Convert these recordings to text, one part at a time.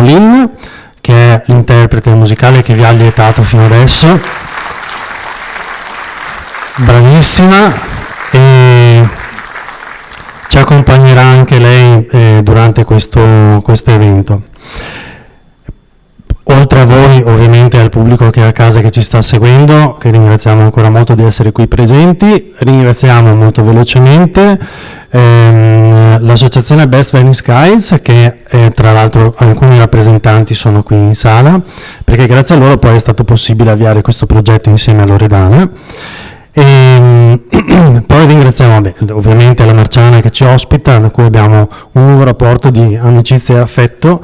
Lynn, che è l'interprete musicale che vi ha lietato fino adesso, bravissima, e ci accompagnerà anche lei durante questo evento. Oltre a voi, ovviamente, al pubblico che è a casa che ci sta seguendo, che ringraziamo ancora molto di essere qui presenti, ringraziamo molto velocemente l'associazione Best Venice Guides, che tra l'altro alcuni rappresentanti sono qui in sala, perché grazie a loro poi è stato possibile avviare questo progetto insieme a Loredana. E poi ringraziamo ovviamente la Marciana che ci ospita, da cui abbiamo un nuovo rapporto di amicizia e affetto,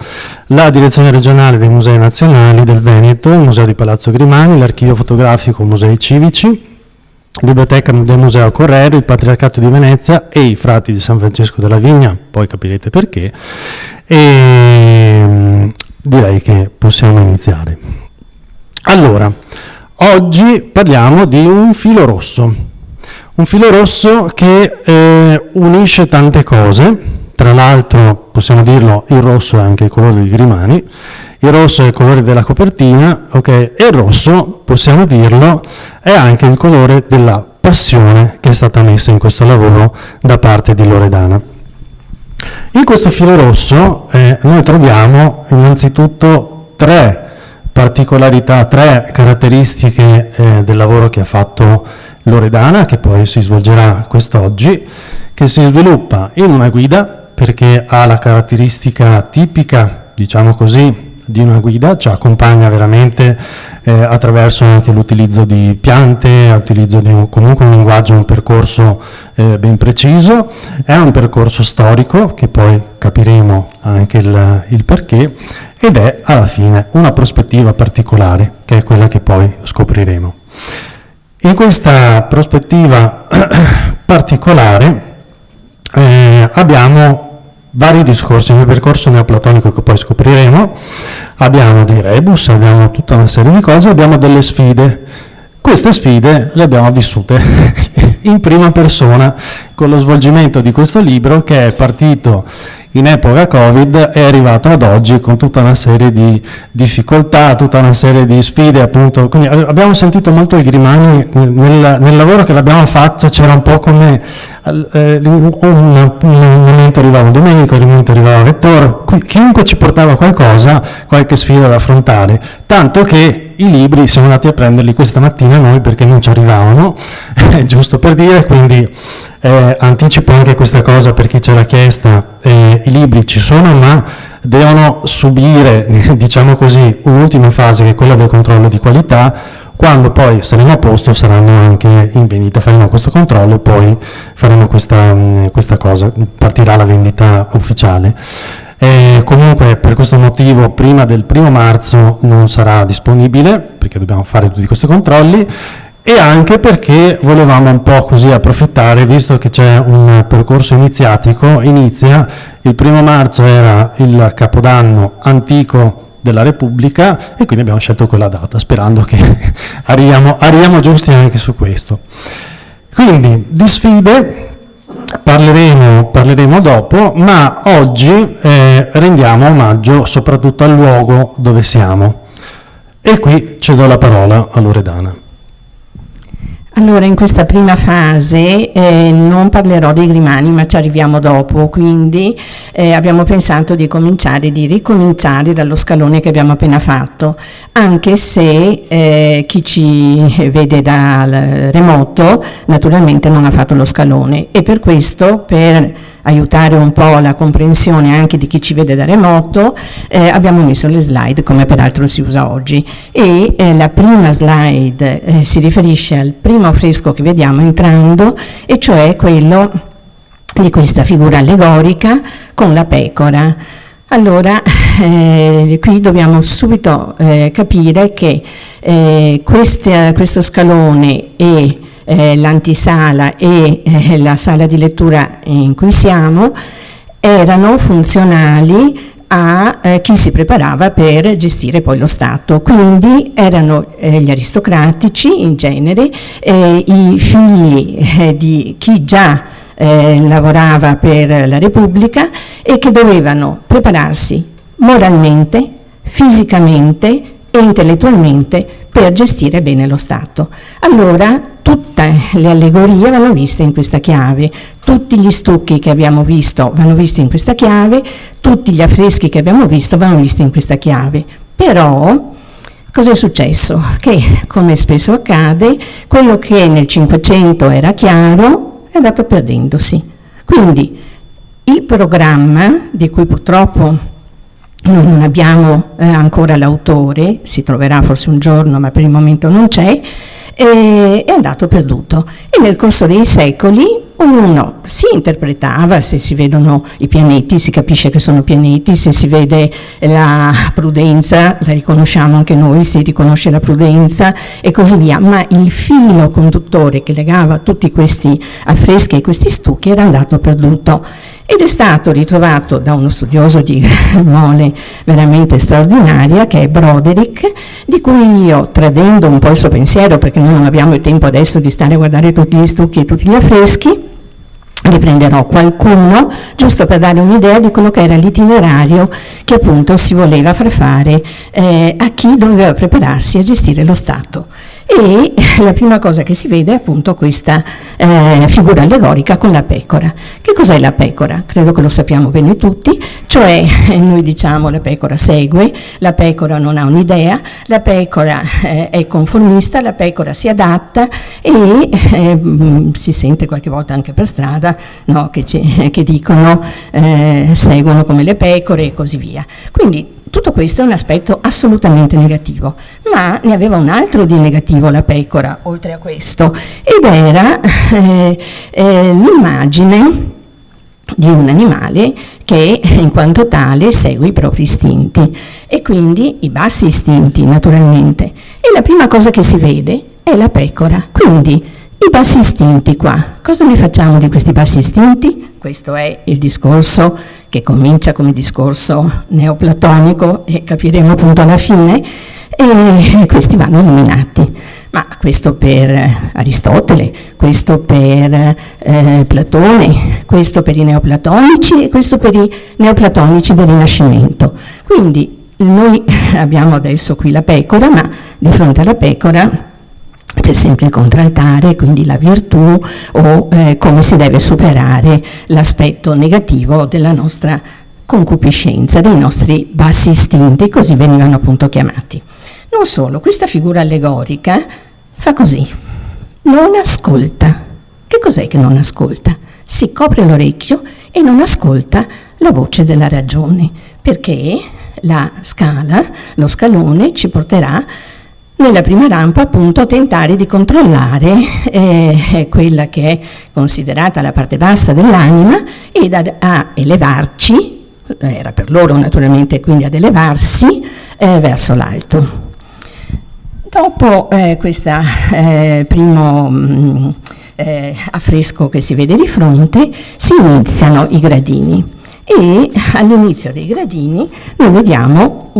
la direzione regionale dei musei nazionali del Veneto, il museo di Palazzo Grimani, l'archivio fotografico Musei Civici, biblioteca del Museo Correro, il Patriarcato di Venezia e i frati di San Francesco della Vigna, poi capirete perché, e direi che possiamo iniziare. Allora, oggi parliamo di un filo rosso che unisce tante cose. Tra l'altro, possiamo dirlo, il rosso è anche il colore di Grimani, il rosso è il colore della copertina, ok? E il rosso, possiamo dirlo, è anche il colore della passione che è stata messa in questo lavoro da parte di Loredana. In questo filo rosso noi troviamo innanzitutto tre particolarità, tre caratteristiche del lavoro che ha fatto Loredana, che poi si svolgerà quest'oggi, che si sviluppa in una guida, perché ha la caratteristica tipica, diciamo così, di una guida, ci accompagna veramente attraverso anche l'utilizzo di piante, l'utilizzo di comunque un linguaggio, un percorso ben preciso. È un percorso storico, che poi capiremo anche il perché, ed è alla fine una prospettiva particolare, che è quella che poi scopriremo. In questa prospettiva particolare abbiamo vari discorsi. Nel percorso neoplatonico che poi scopriremo abbiamo dei rebus, abbiamo tutta una serie di cose, abbiamo delle sfide. Queste sfide le abbiamo vissute in prima persona con lo svolgimento di questo libro, che è partito in epoca Covid e è arrivato ad oggi con tutta una serie di difficoltà, tutta una serie di sfide, appunto. Quindi abbiamo sentito molto i Grimani nel lavoro che l'abbiamo fatto, c'era un po' come un momento arrivava Domenico, un momento arrivava Vettore, chiunque ci portava qualcosa, qualche sfida da affrontare, tanto che i libri siamo andati a prenderli questa mattina noi perché non ci arrivavano, giusto per dire, quindi anticipo anche questa cosa per chi ce l'ha chiesta, i libri ci sono, ma devono subire, diciamo così, un'ultima fase che è quella del controllo di qualità. Quando poi saremo a posto saranno anche in vendita, faremo questo controllo e poi faremo questa cosa, partirà la vendita ufficiale. Comunque per questo motivo prima del 1° marzo non sarà disponibile, perché dobbiamo fare tutti questi controlli, e anche perché volevamo un po' così approfittare, visto che c'è un percorso iniziatico, inizia il 1° marzo, era il Capodanno antico della Repubblica, e quindi abbiamo scelto quella data, sperando che arriviamo giusti anche su questo. Quindi di sfide parleremo dopo, ma oggi rendiamo omaggio soprattutto al luogo dove siamo. E qui cedo la parola a Loredana. Allora, in questa prima fase non parlerò dei Grimani, ma ci arriviamo dopo, quindi abbiamo pensato di ricominciare dallo scalone che abbiamo appena fatto, anche se chi ci vede dal remoto naturalmente non ha fatto lo scalone, e per questo, per aiutare un po' la comprensione anche di chi ci vede da remoto, abbiamo messo le slide, come peraltro si usa oggi, e la prima slide si riferisce al primo affresco che vediamo entrando, e cioè quello di questa figura allegorica con la pecora. Allora, qui dobbiamo subito capire che questo scalone e l'antisala e la sala di lettura in cui siamo erano funzionali a chi si preparava per gestire poi lo Stato, quindi erano gli aristocratici in genere, i figli di chi già lavorava per la Repubblica e che dovevano prepararsi moralmente, fisicamente e intellettualmente per gestire bene lo Stato. Allora tutte le allegorie vanno viste in questa chiave, tutti gli stucchi che abbiamo visto vanno visti in questa chiave, tutti gli affreschi che abbiamo visto vanno visti in questa chiave. Però cosa è successo? Che, come spesso accade, quello che nel Cinquecento era chiaro è andato perdendosi. Quindi il programma, di cui purtroppo noi non abbiamo ancora l'autore, si troverà forse un giorno ma per il momento non c'è, è andato perduto, e nel corso dei secoli ognuno si interpretava, se si vedono i pianeti si capisce che sono pianeti, se si vede la prudenza la riconosciamo anche noi, si riconosce la prudenza e così via, ma il filo conduttore che legava tutti questi affreschi e questi stucchi era andato perduto ed è stato ritrovato da uno studioso di mole veramente straordinaria che è Broderick, di cui io, tradendo un po' il suo pensiero perché noi non abbiamo il tempo adesso di stare a guardare tutti gli stucchi e tutti gli affreschi, riprenderò qualcuno giusto per dare un'idea di quello che era l'itinerario che appunto si voleva far fare a chi doveva prepararsi a gestire lo Stato. E la prima cosa che si vede è appunto questa figura allegorica con la pecora. Che cos'è la pecora? Credo che lo sappiamo bene tutti, cioè noi diciamo la pecora segue, la pecora non ha un'idea, la pecora è conformista, la pecora si adatta e si sente qualche volta anche per strada, no, che dicono seguono come le pecore e così via. Quindi tutto questo è un aspetto assolutamente negativo, ma ne aveva un altro di negativo la pecora, oltre a questo, ed era l'immagine di un animale che in quanto tale segue i propri istinti e quindi i bassi istinti naturalmente. E la prima cosa che si vede è la pecora, quindi i bassi istinti qua. Cosa ne facciamo di questi bassi istinti? Questo è il discorso che comincia come discorso neoplatonico e capiremo appunto alla fine, e questi vanno eliminati. Ma questo per Aristotele, questo per Platone, questo per i neoplatonici e questo per i neoplatonici del Rinascimento. Quindi noi abbiamo adesso qui la pecora, ma di fronte alla pecora c'è sempre il contraltare, quindi la virtù o come si deve superare l'aspetto negativo della nostra concupiscenza, dei nostri bassi istinti, così venivano appunto chiamati. Non solo, questa figura allegorica fa così, non ascolta. Che cos'è che non ascolta? Si copre l'orecchio e non ascolta la voce della ragione, perché la scala, lo scalone ci porterà nella prima rampa appunto a tentare di controllare quella che è considerata la parte bassa dell'anima ed a elevarci, era per loro naturalmente quindi ad elevarsi verso l'alto. Dopo questo primo affresco che si vede di fronte si iniziano i gradini e all'inizio dei gradini noi vediamo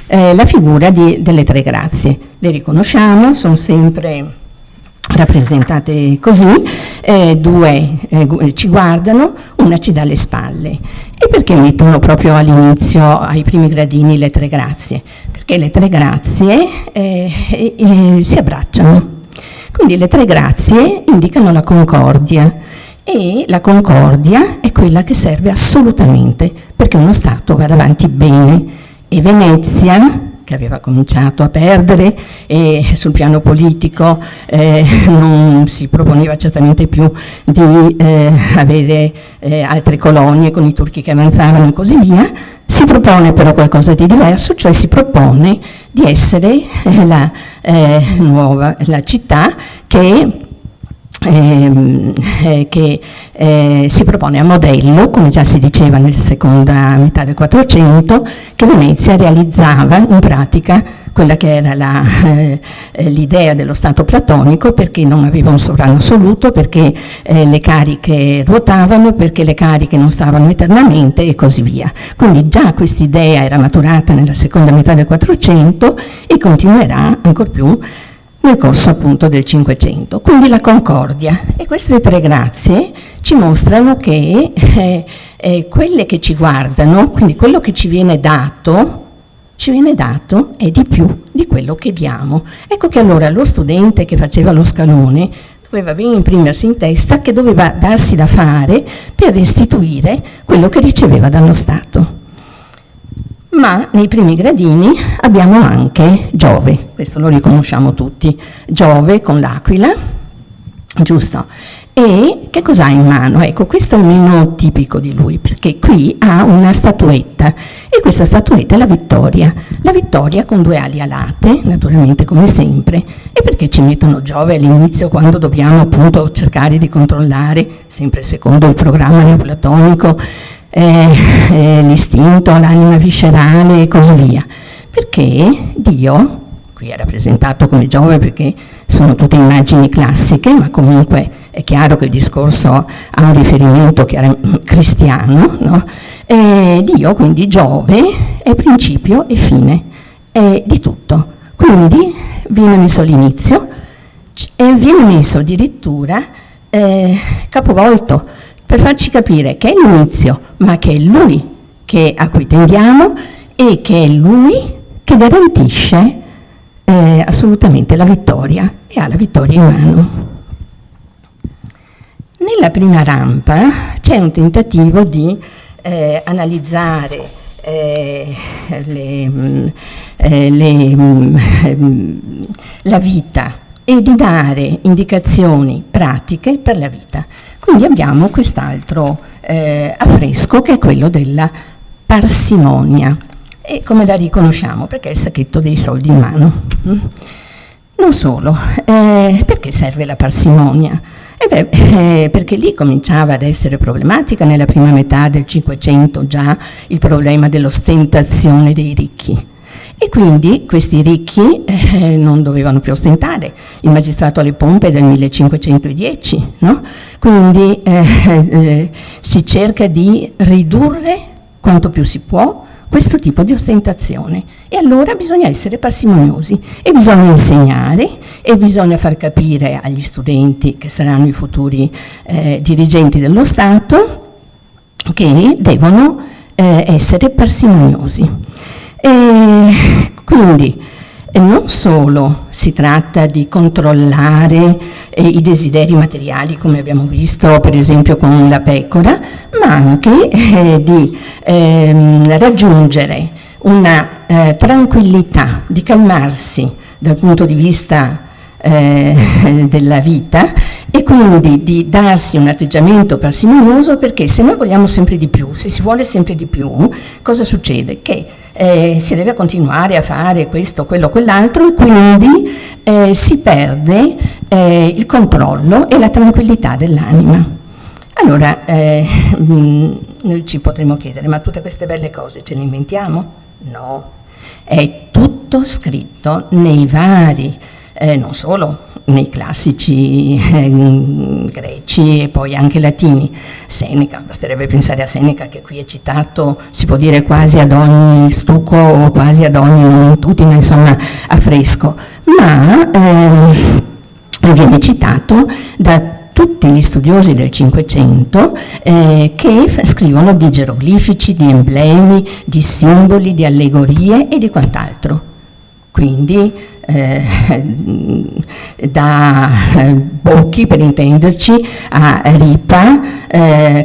la figura delle tre grazie. Le riconosciamo, sono sempre rappresentate così, due ci guardano, una ci dà le spalle. E perché mettono proprio all'inizio, ai primi gradini, le tre grazie? Perché le tre grazie si abbracciano. Quindi le tre grazie indicano la concordia e la concordia è quella che serve assolutamente perché uno Stato vada avanti bene. E Venezia, che aveva cominciato a perdere e sul piano politico non si proponeva certamente più di avere altre colonie con i turchi che avanzavano e così via, si propone però qualcosa di diverso, cioè si propone di essere la città che si propone a modello, come già si diceva nella seconda metà del 400, che Venezia realizzava in pratica quella che era l'idea dello Stato platonico, perché non aveva un sovrano assoluto, perché le cariche ruotavano, perché le cariche non stavano eternamente e così via. Quindi già quest'idea era maturata nella seconda metà del 400 e continuerà ancor più nel corso appunto del Cinquecento. Quindi la concordia, e queste tre grazie ci mostrano che quelle che ci guardano, quindi quello che ci viene dato è di più di quello che diamo. Ecco che allora lo studente che faceva lo scalone doveva ben imprimersi in testa che doveva darsi da fare per restituire quello che riceveva dallo Stato. Ma nei primi gradini abbiamo anche Giove, questo lo riconosciamo tutti, Giove con l'aquila, giusto? E che cosa ha in mano? Ecco, questo è meno tipico di lui, perché qui ha una statuetta, e questa statuetta è la vittoria con due ali alate, naturalmente come sempre. E perché ci mettono Giove all'inizio quando dobbiamo appunto cercare di controllare, sempre secondo il programma neoplatonico, l'istinto, l'anima viscerale e così via? Perché Dio, qui è rappresentato come Giove perché sono tutte immagini classiche, ma comunque è chiaro che il discorso ha un riferimento cristiano, no? Dio, quindi Giove, è principio e fine di tutto. Quindi viene messo all'inizio e viene messo addirittura capovolto, per farci capire che è l'inizio, ma che è Lui a cui tendiamo e che è Lui che garantisce assolutamente la vittoria e ha la vittoria in mano. Nella prima rampa c'è un tentativo di analizzare la vita e di dare indicazioni pratiche per la vita. Quindi abbiamo quest'altro affresco che è quello della parsimonia. E come la riconosciamo? Perché è il sacchetto dei soldi in mano. Non solo, perché serve la parsimonia? Perché lì cominciava ad essere problematica nella prima metà del Cinquecento già il problema dell'ostentazione dei ricchi. E quindi questi ricchi non dovevano più ostentare. Il magistrato alle pompe è del 1510, no? Quindi si cerca di ridurre quanto più si può questo tipo di ostentazione, e allora bisogna essere parsimoniosi e bisogna insegnare e bisogna far capire agli studenti che saranno i futuri dirigenti dello Stato che devono essere parsimoniosi. Quindi non solo si tratta di controllare i desideri materiali, come abbiamo visto per esempio con la pecora, ma anche di raggiungere una tranquillità, di calmarsi dal punto di vista della vita, e quindi di darsi un atteggiamento parsimonioso, perché se noi vogliamo sempre di più, se si vuole sempre di più, cosa succede? Che si deve continuare a fare questo, quello, quell'altro, e quindi si perde il controllo e la tranquillità dell'anima. Allora, noi ci potremmo chiedere, ma tutte queste belle cose ce le inventiamo? No, è tutto scritto nei vari, non solo nei classici greci e poi anche latini. Seneca, basterebbe pensare a Seneca, che qui è citato, si può dire quasi ad ogni stucco o quasi ad ogni tutina, insomma, affresco, ma viene citato da tutti gli studiosi del Cinquecento che scrivono di geroglifici, di emblemi, di simboli, di allegorie e di quant'altro. Quindi da Bocchi, per intenderci, a Ripa,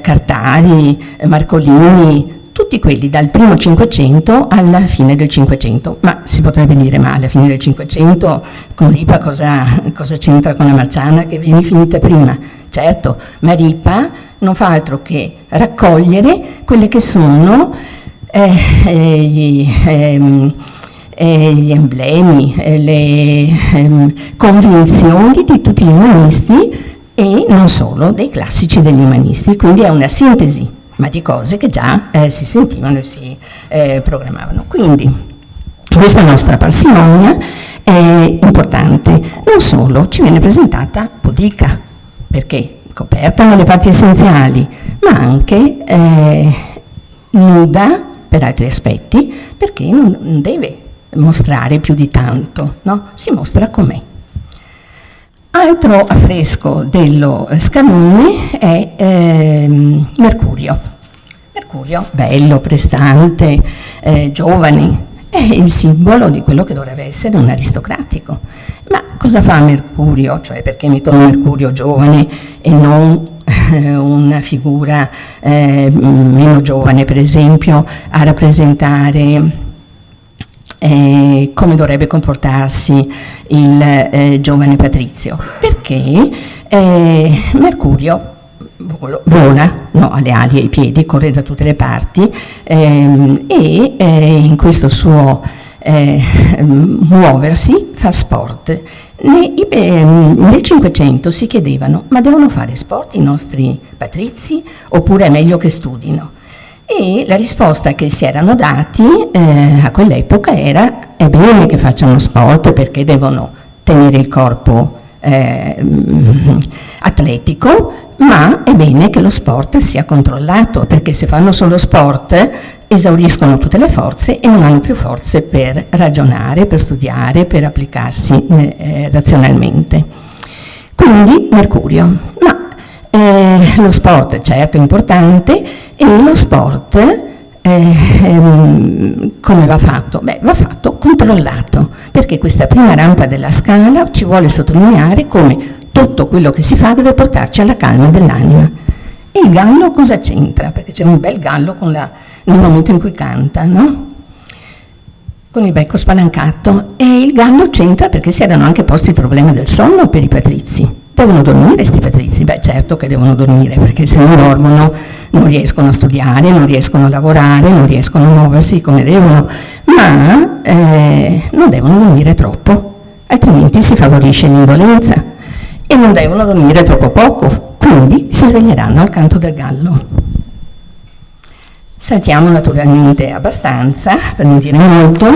Cartari, Marcolini, tutti quelli dal primo Cinquecento alla fine del Cinquecento. Ma si potrebbe dire, ma alla fine del Cinquecento con Ripa cosa c'entra con la Marciana che viene finita prima? Certo, ma Ripa non fa altro che raccogliere quelle che sono gli emblemi, le convinzioni di tutti gli umanisti, e non solo dei classici degli umanisti. Quindi è una sintesi, ma di cose che già si sentivano e si programmavano. Quindi questa nostra parsimonia è importante. Non solo, ci viene presentata pudica, perché coperta nelle parti essenziali, ma anche nuda per altri aspetti, perché non deve mostrare più di tanto, no? Si mostra com'è. Altro affresco dello scalone è Mercurio. Mercurio, bello, prestante, giovane, è il simbolo di quello che dovrebbe essere un aristocratico. Ma cosa fa Mercurio? Cioè, perché mettono Mercurio giovane e non una figura meno giovane, per esempio, a rappresentare come dovrebbe comportarsi il giovane patrizio? Perché Mercurio vola, no, ha le ali e i piedi, corre da tutte le parti e in questo suo muoversi fa sport. Nel 500 si chiedevano: ma devono fare sport i nostri patrizi oppure è meglio che studino? E la risposta che si erano dati a quell'epoca era: è bene che facciano sport perché devono tenere il corpo atletico, ma è bene che lo sport sia controllato, perché se fanno solo sport esauriscono tutte le forze e non hanno più forze per ragionare, per studiare, per applicarsi razionalmente. Quindi Mercurio. Ma lo sport certo è importante, e lo sport come va fatto? Beh, va fatto controllato, perché questa prima rampa della scala ci vuole sottolineare come tutto quello che si fa deve portarci alla calma dell'anima. E il gallo cosa c'entra? Perché c'è un bel gallo nel momento in cui canta, no? Con il becco spalancato. E il gallo c'entra perché si erano anche posti il problema del sonno per i patrizi. Devono dormire sti patrizi? Beh, certo che devono dormire, perché se non dormono non riescono a studiare, non riescono a lavorare, non riescono a muoversi come devono, ma non devono dormire troppo, altrimenti si favorisce l'indolenza, e non devono dormire troppo poco, quindi si sveglieranno al canto del gallo. Saltiamo naturalmente abbastanza, per non dire molto,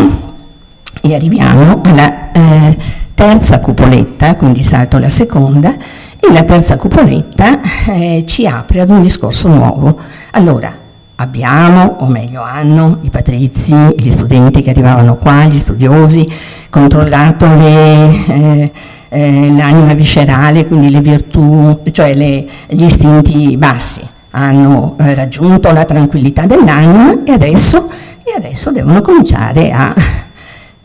e arriviamo alla terza cupoletta, quindi salto la seconda, e la terza cupoletta ci apre ad un discorso nuovo. Allora, abbiamo, o meglio hanno, i patrizi, gli studenti che arrivavano qua, gli studiosi, controllato l'anima viscerale, quindi le virtù, cioè gli istinti bassi, hanno raggiunto la tranquillità dell'anima e adesso devono cominciare a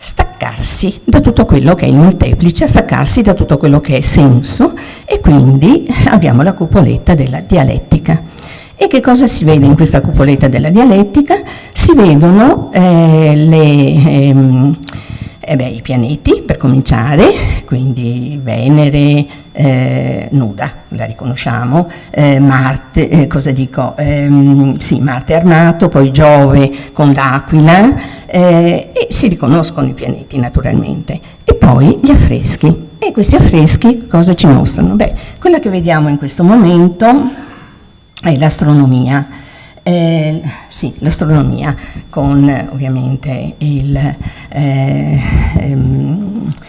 staccarsi da tutto quello che è il molteplice, a staccarsi da tutto quello che è senso, e quindi abbiamo la cupoletta della dialettica. E che cosa si vede in questa cupoletta della dialettica? Si vedono i pianeti, per cominciare, quindi Venere nuda, la riconosciamo, Marte, Marte armato, poi Giove con l'aquila, e si riconoscono i pianeti naturalmente. E poi gli affreschi. E questi affreschi cosa ci mostrano? Beh, quella che vediamo in questo momento è l'astronomia. L'astronomia con ovviamente il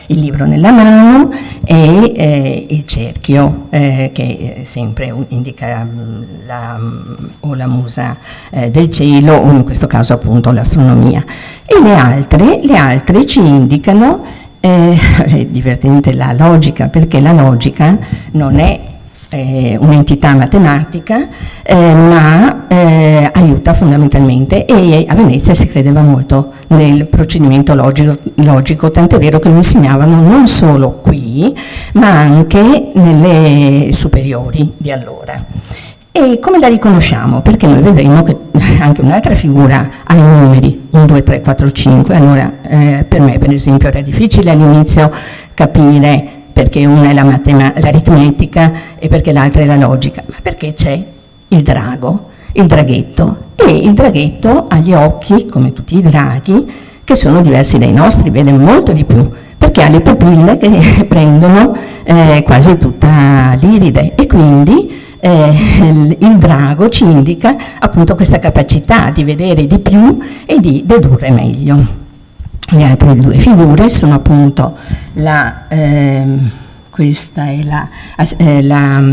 libro nella mano e il cerchio che sempre indica la musa del cielo, o in questo caso appunto l'astronomia. E le altre ci indicano, è divertente, la logica, perché la logica non è un'entità matematica, ma aiuta fondamentalmente, e a Venezia si credeva molto nel procedimento logico, tant'è vero che lo insegnavano non solo qui, ma anche nelle superiori di allora. E come la riconosciamo? Perché noi vedremo che anche un'altra figura ha i numeri 1, 2, 3, 4, 5, allora per me per esempio era difficile all'inizio capire perché una è l'aritmetica e perché l'altra è la logica, ma perché c'è il drago, il draghetto, e il draghetto ha gli occhi, come tutti i draghi, che sono diversi dai nostri, vede molto di più, perché ha le pupille che prendono quasi tutta l'iride, e quindi il drago ci indica appunto questa capacità di vedere di più e di dedurre meglio. Le altre due figure sono appunto questa è la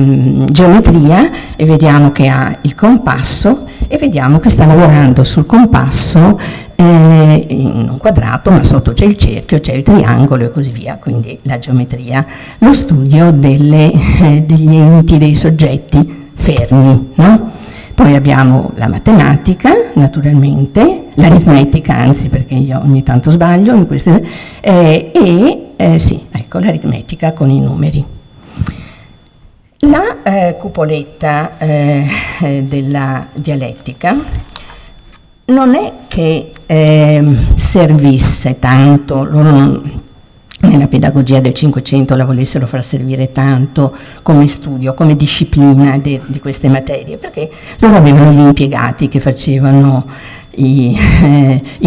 geometria, e vediamo che ha il compasso, e vediamo che sta lavorando sul compasso in un quadrato, ma sotto c'è il cerchio, c'è il triangolo e così via, quindi la geometria, lo studio degli enti, dei soggetti fermi, no? Poi abbiamo la matematica, naturalmente, l'aritmetica, anzi, perché io ogni tanto sbaglio in queste, sì, ecco, l'aritmetica con i numeri. La cupoletta della dialettica non è che servisse tanto, loro nella pedagogia del Cinquecento la volessero far servire tanto come studio, come disciplina di queste materie, perché loro avevano gli impiegati che facevano i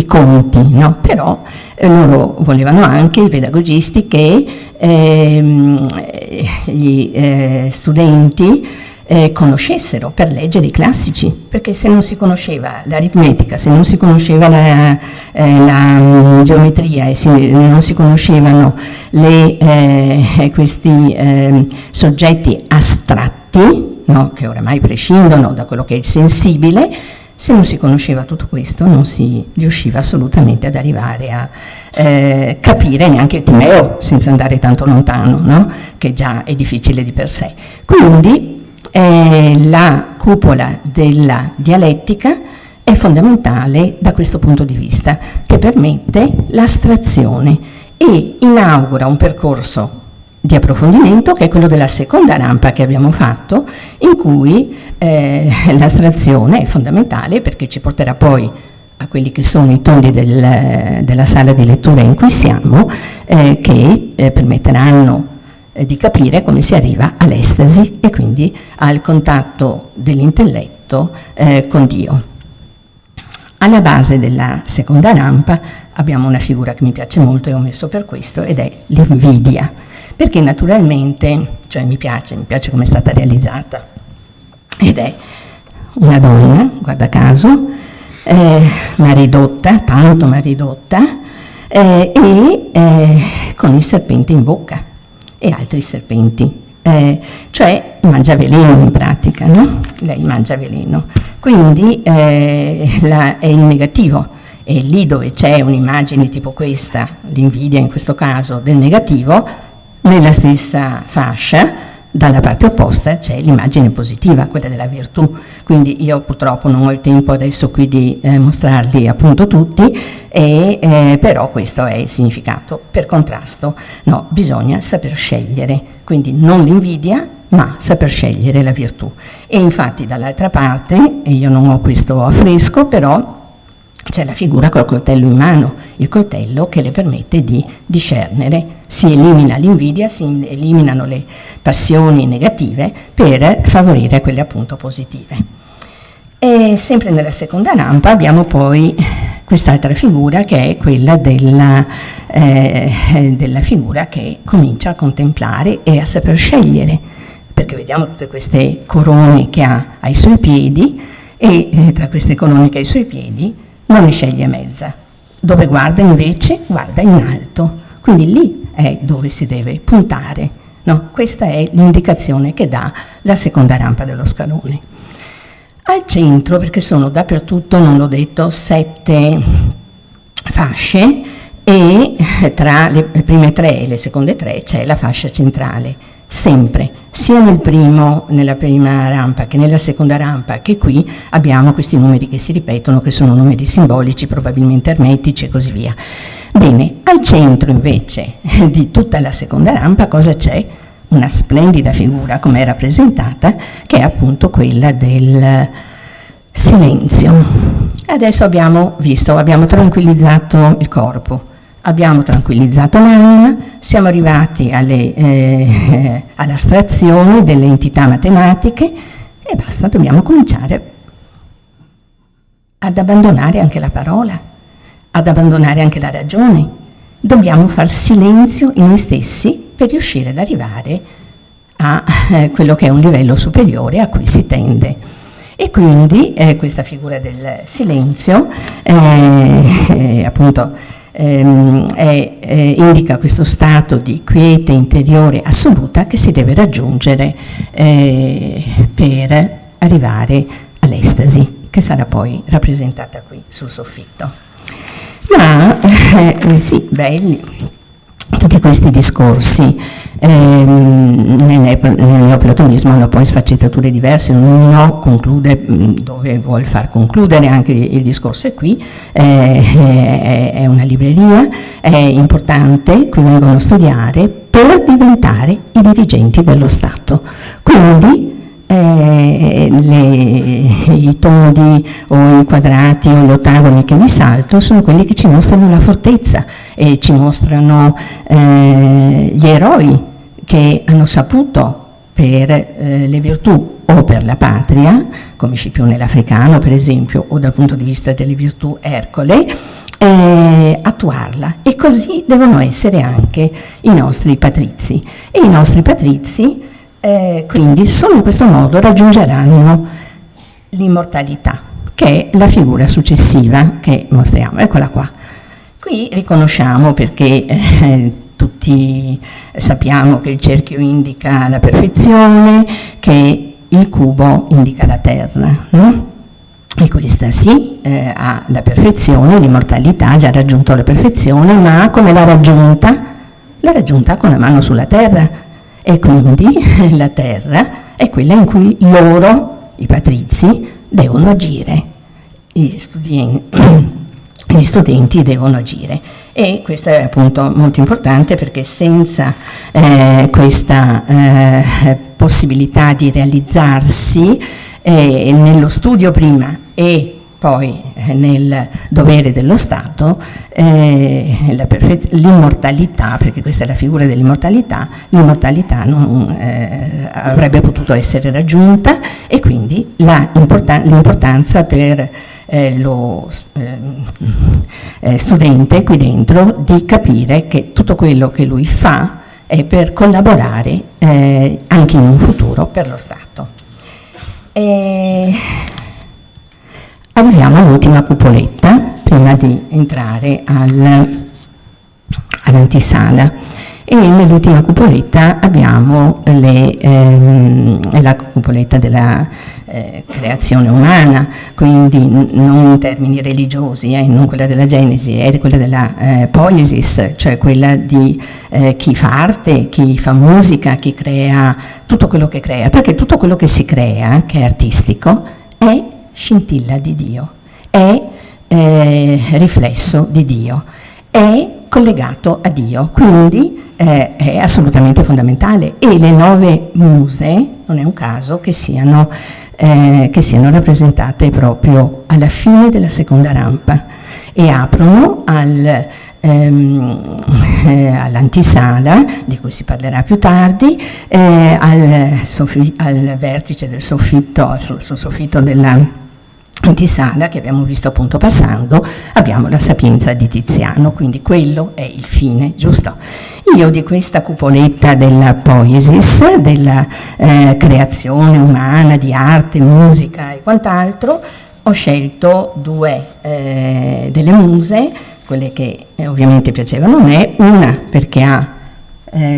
conti, no? Però loro volevano anche, i pedagogisti, che gli studenti conoscessero per leggere i classici, perché se non si conosceva l'aritmetica, se non si conosceva la geometria e non si conoscevano questi soggetti astratti, no, che oramai prescindono da quello che è il sensibile, se non si conosceva tutto questo non si riusciva assolutamente ad arrivare a capire neanche il Timeo, senza andare tanto lontano, no? Che già è difficile di per sé. Quindi la cupola della dialettica è fondamentale da questo punto di vista, che permette l'astrazione e inaugura un percorso di approfondimento che è quello della seconda rampa che abbiamo fatto, in cui l'astrazione è fondamentale perché ci porterà poi a quelli che sono i tondi della sala di lettura in cui siamo, che permetteranno di capire come si arriva all'estasi e quindi al contatto dell'intelletto con Dio. Alla base della seconda rampa abbiamo una figura che mi piace molto e ho messo per questo, ed è l'invidia, perché naturalmente, cioè mi piace come è stata realizzata, ed è una donna, guarda caso, ma ridotta, tanto ma ridotta, con il serpente in bocca e altri serpenti, cioè mangia veleno in pratica, no? Lei mangia veleno, quindi è il negativo, e lì dove c'è un'immagine tipo questa, l'invidia in questo caso del negativo, nella stessa fascia dalla parte opposta c'è l'immagine positiva, quella della virtù. Quindi io purtroppo non ho il tempo adesso qui di mostrarli appunto tutti, però questo è il significato. Per contrasto, no, bisogna saper scegliere, quindi non l'invidia, ma saper scegliere la virtù. E infatti dall'altra parte, e io non ho questo a fresco, però c'è la figura col coltello in mano, il coltello che le permette di discernere, si elimina l'invidia, si eliminano le passioni negative per favorire quelle appunto positive. E sempre nella seconda rampa abbiamo poi quest'altra figura che è quella della figura che comincia a contemplare e a saper scegliere, perché vediamo tutte queste corone che ha ai suoi piedi, e tra queste corone che ha ai suoi piedi non ne sceglie mezza. Dove guarda invece? Guarda in alto, quindi lì è dove si deve puntare, no? Questa è l'indicazione che dà la seconda rampa dello scalone. Al centro, perché sono dappertutto, non l'ho detto, 7 fasce, e tra le prime 3 e le seconde 3 c'è la fascia centrale, sempre, sia nella prima rampa che nella seconda rampa, che qui abbiamo questi numeri che si ripetono, che sono numeri simbolici, probabilmente ermetici e così via. Bene, al centro invece di tutta la seconda rampa cosa c'è? Una splendida figura come è rappresentata, che è appunto quella del silenzio. Adesso abbiamo tranquillizzato il corpo, abbiamo tranquillizzato l'anima, siamo arrivati all'astrazione delle entità matematiche e basta, dobbiamo cominciare ad abbandonare anche la parola, ad abbandonare anche la ragione. Dobbiamo far silenzio in noi stessi per riuscire ad arrivare a quello che è un livello superiore a cui si tende. E quindi questa figura del silenzio appunto indica questo stato di quiete interiore assoluta che si deve raggiungere per arrivare all'estasi, che sarà poi rappresentata qui sul soffitto. Ma sì, belli tutti questi discorsi. Nel neoplatonismo hanno poi sfaccettature diverse, ognuno conclude dove vuol far concludere, anche il discorso è qui, è una libreria, è importante, qui vengono a studiare per diventare i dirigenti dello Stato. Quindi i tondi o i quadrati o gli ottagoni che vi salto sono quelli che ci mostrano la fortezza e ci mostrano gli eroi che hanno saputo per le virtù o per la patria, come Scipione l'Africano per esempio, o dal punto di vista delle virtù Ercole, attuarla. E così devono essere anche i nostri patrizi. E i nostri patrizi quindi solo in questo modo raggiungeranno l'immortalità, che è la figura successiva che mostriamo. Eccola qua. Qui riconosciamo, perché tutti sappiamo che il cerchio indica la perfezione, che il cubo indica la terra, no? E questa sì, ha la perfezione, l'immortalità, ha già raggiunto la perfezione, ma come l'ha raggiunta? L'ha raggiunta con la mano sulla terra, e quindi la terra è quella in cui loro, i patrizi, devono agire, gli studenti devono agire. E questo è appunto molto importante, perché senza questa possibilità di realizzarsi nello studio prima e poi nel dovere dello Stato, l'immortalità, perché questa è la figura dell'immortalità, l'immortalità non avrebbe potuto essere raggiunta, e quindi l'importanza per lo studente qui dentro di capire che tutto quello che lui fa è per collaborare anche in un futuro per lo Stato. Arriviamo all'ultima cupoletta prima di entrare all'antisala, e nell'ultima cupoletta abbiamo la cupoletta della creazione umana, quindi non in termini religiosi, non quella della Genesi, è quella della poiesis, cioè quella di chi fa arte, chi fa musica, chi crea tutto quello che crea, perché tutto quello che si crea, che è artistico, è scintilla di Dio, è riflesso di Dio, è collegato a Dio, quindi è assolutamente fondamentale. E le 9 muse non è un caso che siano rappresentate proprio alla fine della seconda rampa e aprono all'antisala, di cui si parlerà più tardi, al vertice del soffitto, sul soffitto della antisala che abbiamo visto appunto passando, abbiamo la Sapienza di Tiziano, quindi quello è il fine, giusto? Io di questa cupoletta della poiesis, della creazione umana, di arte, musica e quant'altro, ho scelto 2 delle muse, quelle che ovviamente piacevano a me, una perché ha,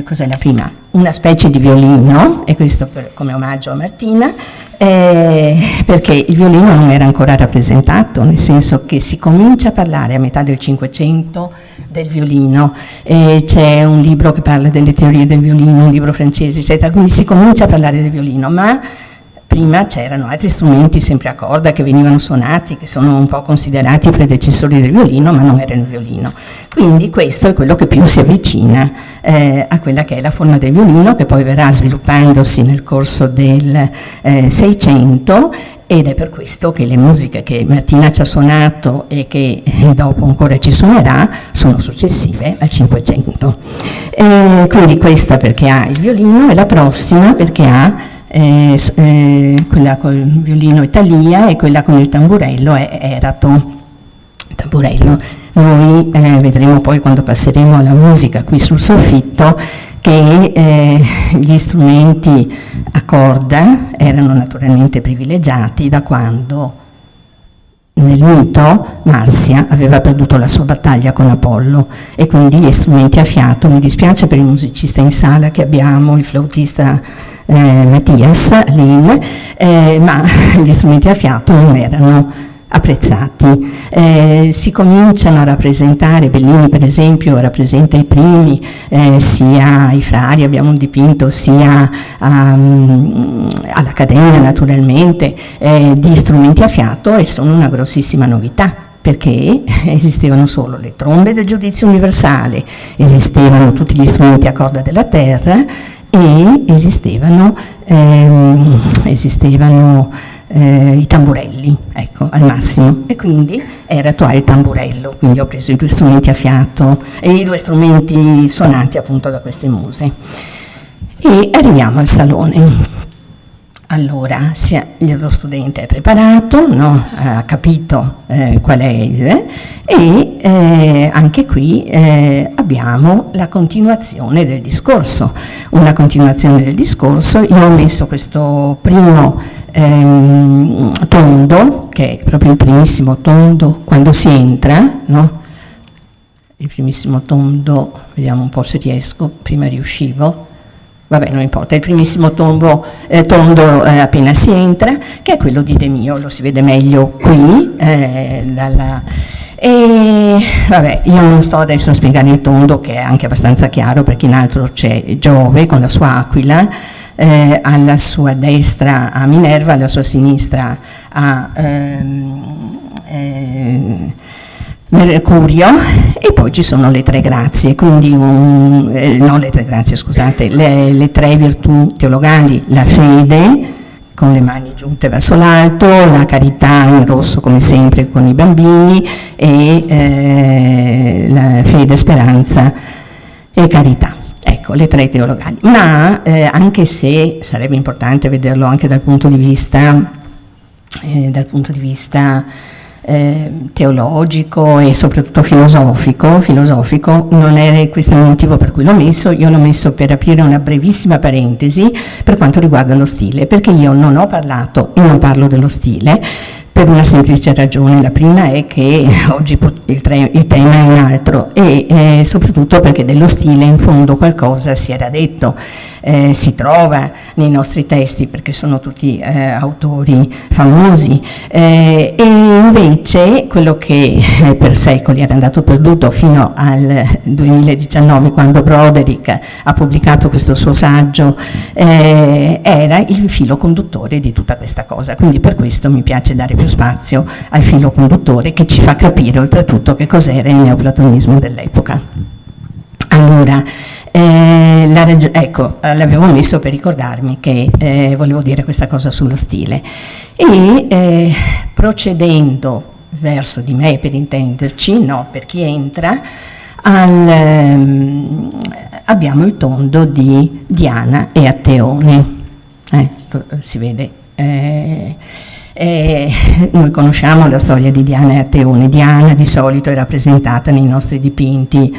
cos'è la prima? Una specie di violino, e questo come omaggio a Martina, perché il violino non era ancora rappresentato, nel senso che si comincia a parlare a metà del Cinquecento del violino, c'è un libro che parla delle teorie del violino, un libro francese, eccetera, quindi si comincia a parlare del violino, ma prima c'erano altri strumenti sempre a corda che venivano suonati, che sono un po' considerati i predecessori del violino, ma non erano il violino. Quindi questo è quello che più si avvicina a quella che è la forma del violino, che poi verrà sviluppandosi nel corso del Seicento, ed è per questo che le musiche che Martina ci ha suonato e che dopo ancora ci suonerà sono successive al Cinquecento. Quindi questa perché ha il violino, e la prossima perché ha quella con il violino è Thalia e quella con il tamburello è Erato. Tamburello. Noi vedremo poi quando passeremo alla musica qui sul soffitto che gli strumenti a corda erano naturalmente privilegiati da quando nel mito Marsia aveva perduto la sua battaglia con Apollo, e quindi gli strumenti a fiato, mi dispiace per il musicista in sala che abbiamo, il flautista Mattias Lin, ma gli strumenti a fiato non erano apprezzati. Si cominciano a rappresentare, Bellini per esempio rappresenta i primi, sia ai Frari abbiamo un dipinto, sia all'Accademia naturalmente, di strumenti a fiato, e sono una grossissima novità, perché esistevano solo le trombe del giudizio universale, esistevano tutti gli strumenti a corda della terra e esistevano i tamburelli, ecco, al massimo, e quindi era attuale il tamburello, quindi ho preso i due strumenti a fiato e i due strumenti suonati appunto da queste muse. E arriviamo al salone. Allora, lo studente è preparato, no? Ha capito qual è e anche qui abbiamo la continuazione del discorso. Una continuazione del discorso, io ho messo questo primo tondo, che è proprio il primissimo tondo quando si entra, no? Il primissimo tondo, vediamo un po' se riesco, prima riuscivo. Vabbè, non importa, il primissimo tondo appena si entra, che è quello di De Mio, lo si vede meglio qui. Vabbè, io non sto adesso a spiegare il tondo, che è anche abbastanza chiaro, perché in alto c'è Giove con la sua aquila, alla sua destra a Minerva, alla sua sinistra a Mercurio, e poi ci sono le tre grazie, quindi non le tre grazie, scusate, le tre virtù teologali: la fede con le mani giunte verso l'alto, la carità in rosso come sempre con i bambini, e la fede, speranza e carità. Ecco, le tre teologali. Ma anche se sarebbe importante vederlo anche dal punto di vista teologico e soprattutto filosofico, non è questo il motivo per cui l'ho messo. Io l'ho messo per aprire una brevissima parentesi per quanto riguarda lo stile, perché io non ho parlato e non parlo dello stile per una semplice ragione. La prima è che oggi il tema è un altro, e soprattutto perché dello stile in fondo qualcosa si era detto, si trova nei nostri testi, perché sono tutti autori famosi, e invece quello che per secoli era andato perduto fino al 2019, quando Broderick ha pubblicato questo suo saggio, era il filo conduttore di tutta questa cosa. Quindi per questo mi piace dare più spazio al filo conduttore, che ci fa capire oltretutto che cos'era il neoplatonismo dell'epoca. Allora, ecco, l'avevo messo per ricordarmi che volevo dire questa cosa sullo stile, e procedendo verso di me, per intenderci, no, per chi entra, abbiamo il tondo di Diana e Atteone, si vede. Noi conosciamo la storia di Diana e Atteone. Diana di solito è rappresentata nei nostri dipinti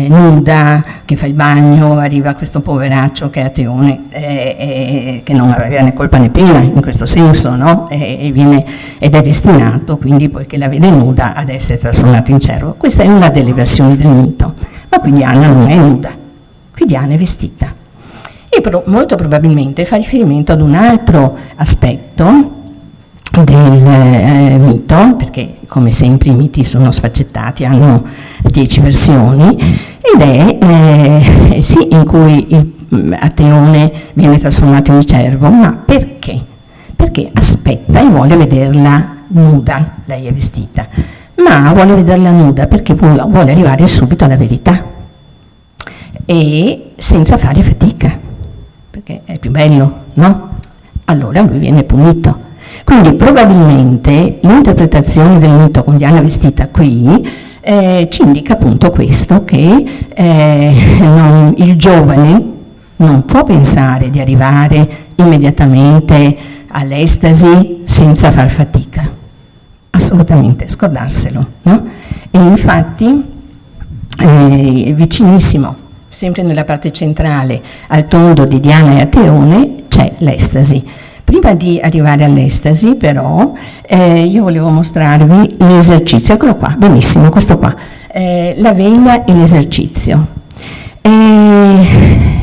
nuda, che fa il bagno, arriva questo poveraccio che è Atteone, che non aveva né colpa né pena in questo senso, no? Ed è destinato quindi, poiché la vede nuda, ad essere trasformato in cervo. Questa è una delle versioni del mito, ma qui Diana non è nuda, qui Diana è vestita, e molto probabilmente fa riferimento ad un altro aspetto del mito, perché come sempre i miti sono sfaccettati, hanno 10 versioni, ed è sì, in cui Atteone viene trasformato in cervo. Ma perché? Perché aspetta e vuole vederla nuda, lei è vestita, ma vuole vederla nuda perché vuole arrivare subito alla verità, e senza fare fatica, perché è più bello, no? Allora lui viene punito. Quindi probabilmente l'interpretazione del mito con Diana vestita qui ci indica appunto questo, che il giovane non può pensare di arrivare immediatamente all'estasi senza far fatica, assolutamente, scordarselo, no? E infatti vicinissimo, sempre nella parte centrale, al tondo di Diana e Atteone c'è l'estasi. Prima di arrivare all'estasi, però, io volevo mostrarvi l'esercizio. Eccolo qua, benissimo, questo qua, la veglia e l'esercizio.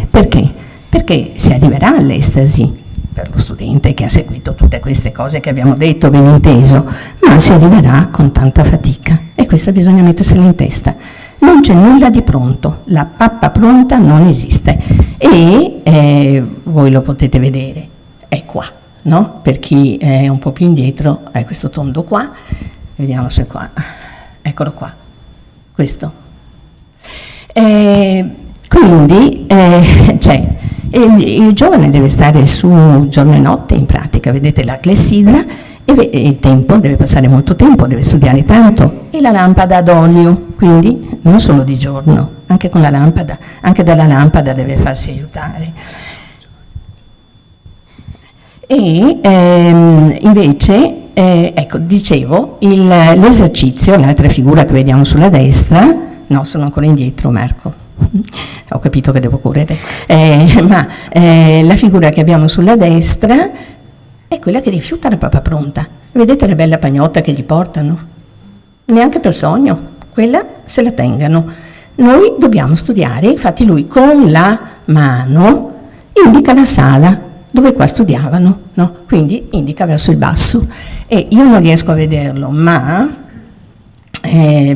Perché? Perché si arriverà all'estasi, per lo studente che ha seguito tutte queste cose che abbiamo detto, ben inteso, ma si arriverà con tanta fatica e questo bisogna metterselo in testa. Non c'è nulla di pronto, la pappa pronta non esiste e voi lo potete vedere, è qua, no? Per chi è un po' più indietro è questo tondo qua, vediamo se è qua, eccolo qua, questo. Quindi il giovane deve stare su giorno e notte in pratica, vedete la clessidra e il tempo, deve passare molto tempo, deve studiare tanto e la lampada ad olio, quindi non solo di giorno, anche con la lampada, anche dalla lampada deve farsi aiutare. E invece, ecco, dicevo, l'esercizio, l'altra figura che vediamo sulla destra, no, sono ancora indietro, Marco. Ho capito che devo correre, ma la figura che abbiamo sulla destra è quella che rifiuta la pappa pronta. Vedete la bella pagnotta che gli portano? Neanche per sogno, quella se la tengano. Noi dobbiamo studiare, infatti lui con la mano indica la sala dove qua studiavano, no? Quindi indica verso il basso e io non riesco a vederlo, ma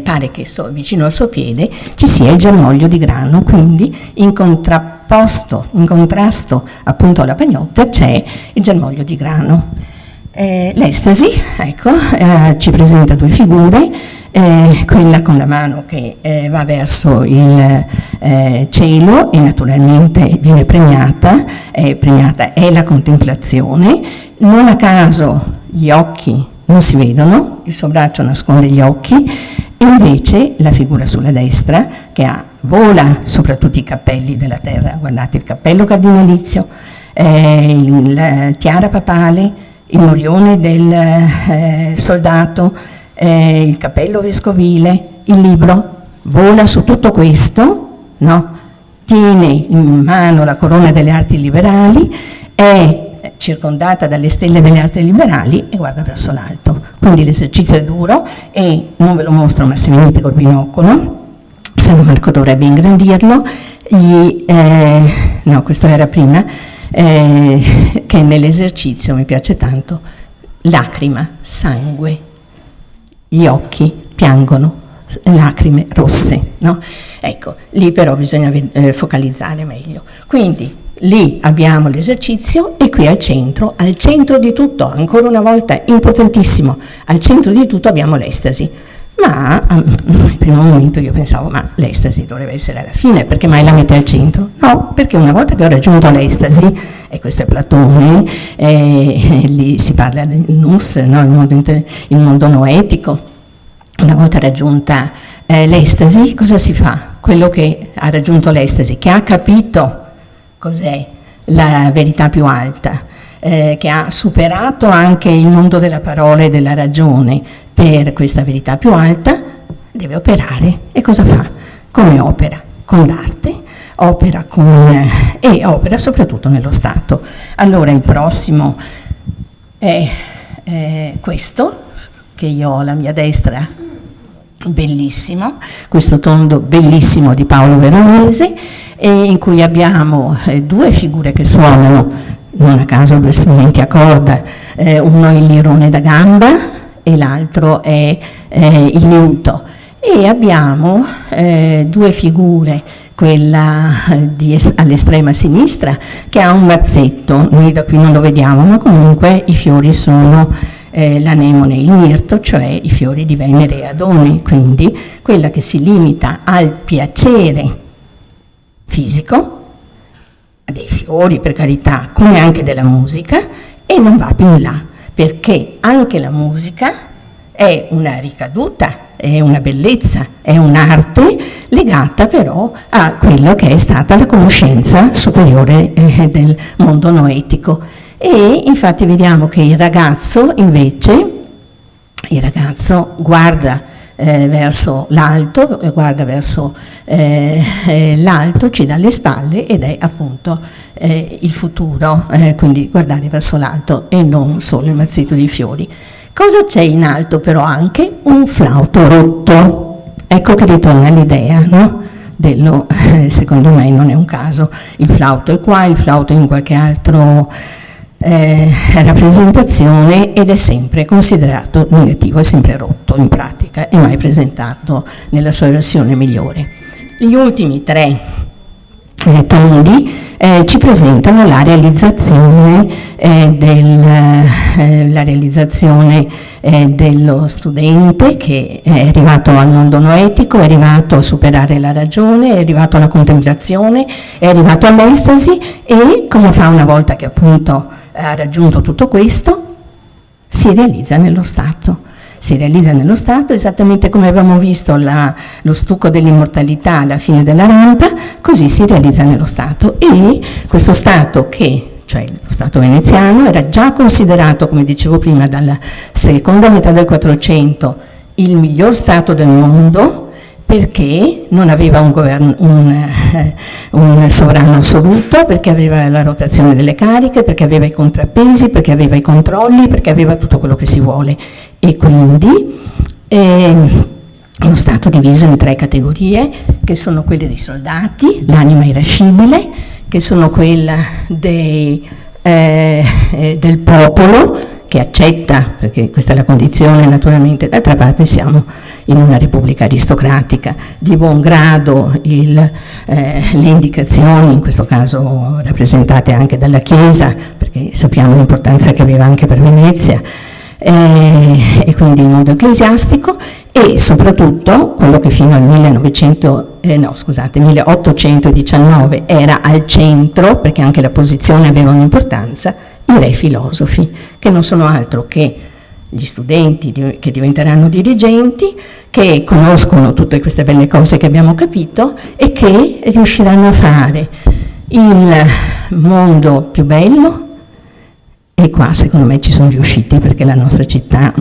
pare che vicino al suo piede ci sia il germoglio di grano, quindi in contrasto appunto alla pagnotta c'è il germoglio di grano. L'estasi, ecco, ci presenta due figure, quella con la mano che va verso il cielo e naturalmente viene premiata è la contemplazione, non a caso gli occhi non si vedono, il suo braccio nasconde gli occhi e invece la figura sulla destra che vola sopra tutti i cappelli della terra, guardate il cappello cardinalizio, la tiara papale, il morione del soldato, il cappello vescovile, il libro, vola su tutto questo, no? Tiene in mano la corona delle arti liberali, è circondata dalle stelle delle arti liberali e guarda verso l'alto. Quindi l'esercizio è duro e non ve lo mostro, ma se venite col binocolo, San Marco dovrebbe ingrandirlo, no, questo era prima, che nell'esercizio mi piace tanto, lacrima, sangue, gli occhi piangono, lacrime rosse, no? Ecco, lì però bisogna focalizzare meglio. Quindi lì abbiamo l'esercizio e qui al centro di tutto, ancora una volta importantissimo, al centro di tutto abbiamo l'estasi. Ma in primo momento io pensavo, ma l'estasi dovrebbe essere alla fine, perché mai la mette al centro? No, perché una volta che ho raggiunto l'estasi, e questo è Platone, lì si parla del nous, no? il mondo noetico, una volta raggiunta l'estasi, cosa si fa? Quello che ha raggiunto l'estasi, che ha capito cos'è la verità più alta, che ha superato anche il mondo della parola e della ragione per questa verità più alta, deve operare. E cosa fa? Come opera? Con l'arte, opera e opera soprattutto nello Stato. Allora il prossimo è questo, che io ho alla mia destra, bellissimo, questo tondo bellissimo di Paolo Veronese, in cui abbiamo due figure che suonano, non a caso due strumenti a corda, uno è il lirone da gamba e l'altro è il liuto, e abbiamo due figure, quella all'estrema sinistra che ha un mazzetto, noi da qui non lo vediamo, ma comunque i fiori sono l'anemone e il mirto, cioè i fiori di Venere e Adone, quindi quella che si limita al piacere fisico, dei fiori per carità, come anche della musica, e non va più in là, perché anche la musica è una ricaduta, è una bellezza, è un'arte legata però a quello che è stata la conoscenza superiore del mondo noetico. E infatti vediamo che il ragazzo invece, guarda verso l'alto, ci dà le spalle ed è appunto il futuro, quindi guardare verso l'alto e non solo il mazzetto di fiori. Cosa c'è in alto però? Anche un flauto rotto. Ecco che ritorna l'idea, no? Secondo me non è un caso, il flauto è qua, il flauto è in qualche altro rappresentazione ed è sempre considerato negativo, è sempre rotto in pratica e mai presentato nella sua versione migliore. Gli ultimi 3 tondi ci presentano la realizzazione, dello studente che è arrivato al mondo noetico, è arrivato a superare la ragione, è arrivato alla contemplazione, è arrivato all'estasi, e cosa fa una volta che appunto ha raggiunto tutto questo? Si realizza nello Stato. Si realizza nello Stato, esattamente come abbiamo visto lo stucco dell'immortalità alla fine della rampa, così si realizza nello Stato. E questo Stato cioè lo Stato veneziano, era già considerato, come dicevo prima, dalla seconda metà del 400 il miglior Stato del mondo, perché non aveva un sovrano assoluto, perché aveva la rotazione delle cariche, perché aveva i contrappesi, perché aveva i controlli, perché aveva tutto quello che si vuole. E quindi uno Stato diviso in 3 categorie, che sono quelle dei soldati, l'anima irascibile, che sono quella del popolo, che accetta, perché questa è la condizione naturalmente, d'altra parte siamo in una repubblica aristocratica, di buon grado le indicazioni, in questo caso rappresentate anche dalla Chiesa, perché sappiamo l'importanza che aveva anche per Venezia, e quindi il mondo ecclesiastico, e soprattutto quello che fino al 1819 era al centro, perché anche la posizione aveva un'importanza, i re filosofi, che non sono altro che gli studenti che diventeranno dirigenti, che conoscono tutte queste belle cose che abbiamo capito e che riusciranno a fare il mondo più bello, e qua secondo me ci sono riusciti, perché la nostra città,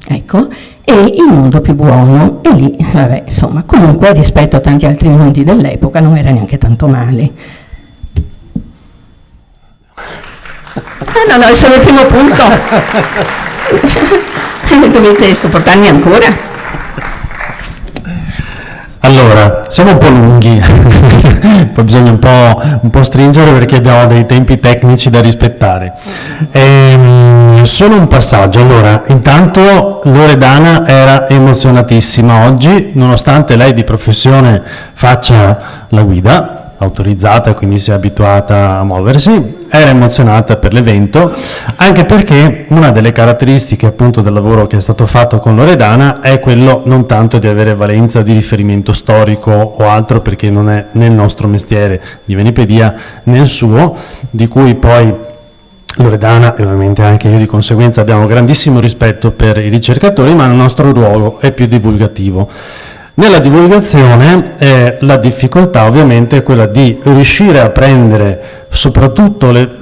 ecco, e il mondo più buono, e lì, vabbè, insomma, comunque rispetto a tanti altri mondi dell'epoca non era neanche tanto male. No, è solo il primo punto. Dovete sopportarmi ancora. Allora, siamo un po' lunghi, poi bisogna un po' stringere perché abbiamo dei tempi tecnici da rispettare. Solo un passaggio. Allora, intanto Loredana era emozionatissima oggi, nonostante lei di professione faccia la guida autorizzata, quindi si è abituata a muoversi, era emozionata per l'evento, anche perché una delle caratteristiche appunto del lavoro che è stato fatto con Loredana è quello non tanto di avere valenza di riferimento storico o altro, perché non è nel nostro mestiere di venipedia né il suo, di cui poi Loredana e ovviamente anche io di conseguenza abbiamo grandissimo rispetto per i ricercatori, ma il nostro ruolo è più divulgativo. Nella divulgazione la difficoltà ovviamente è quella di riuscire a prendere soprattutto le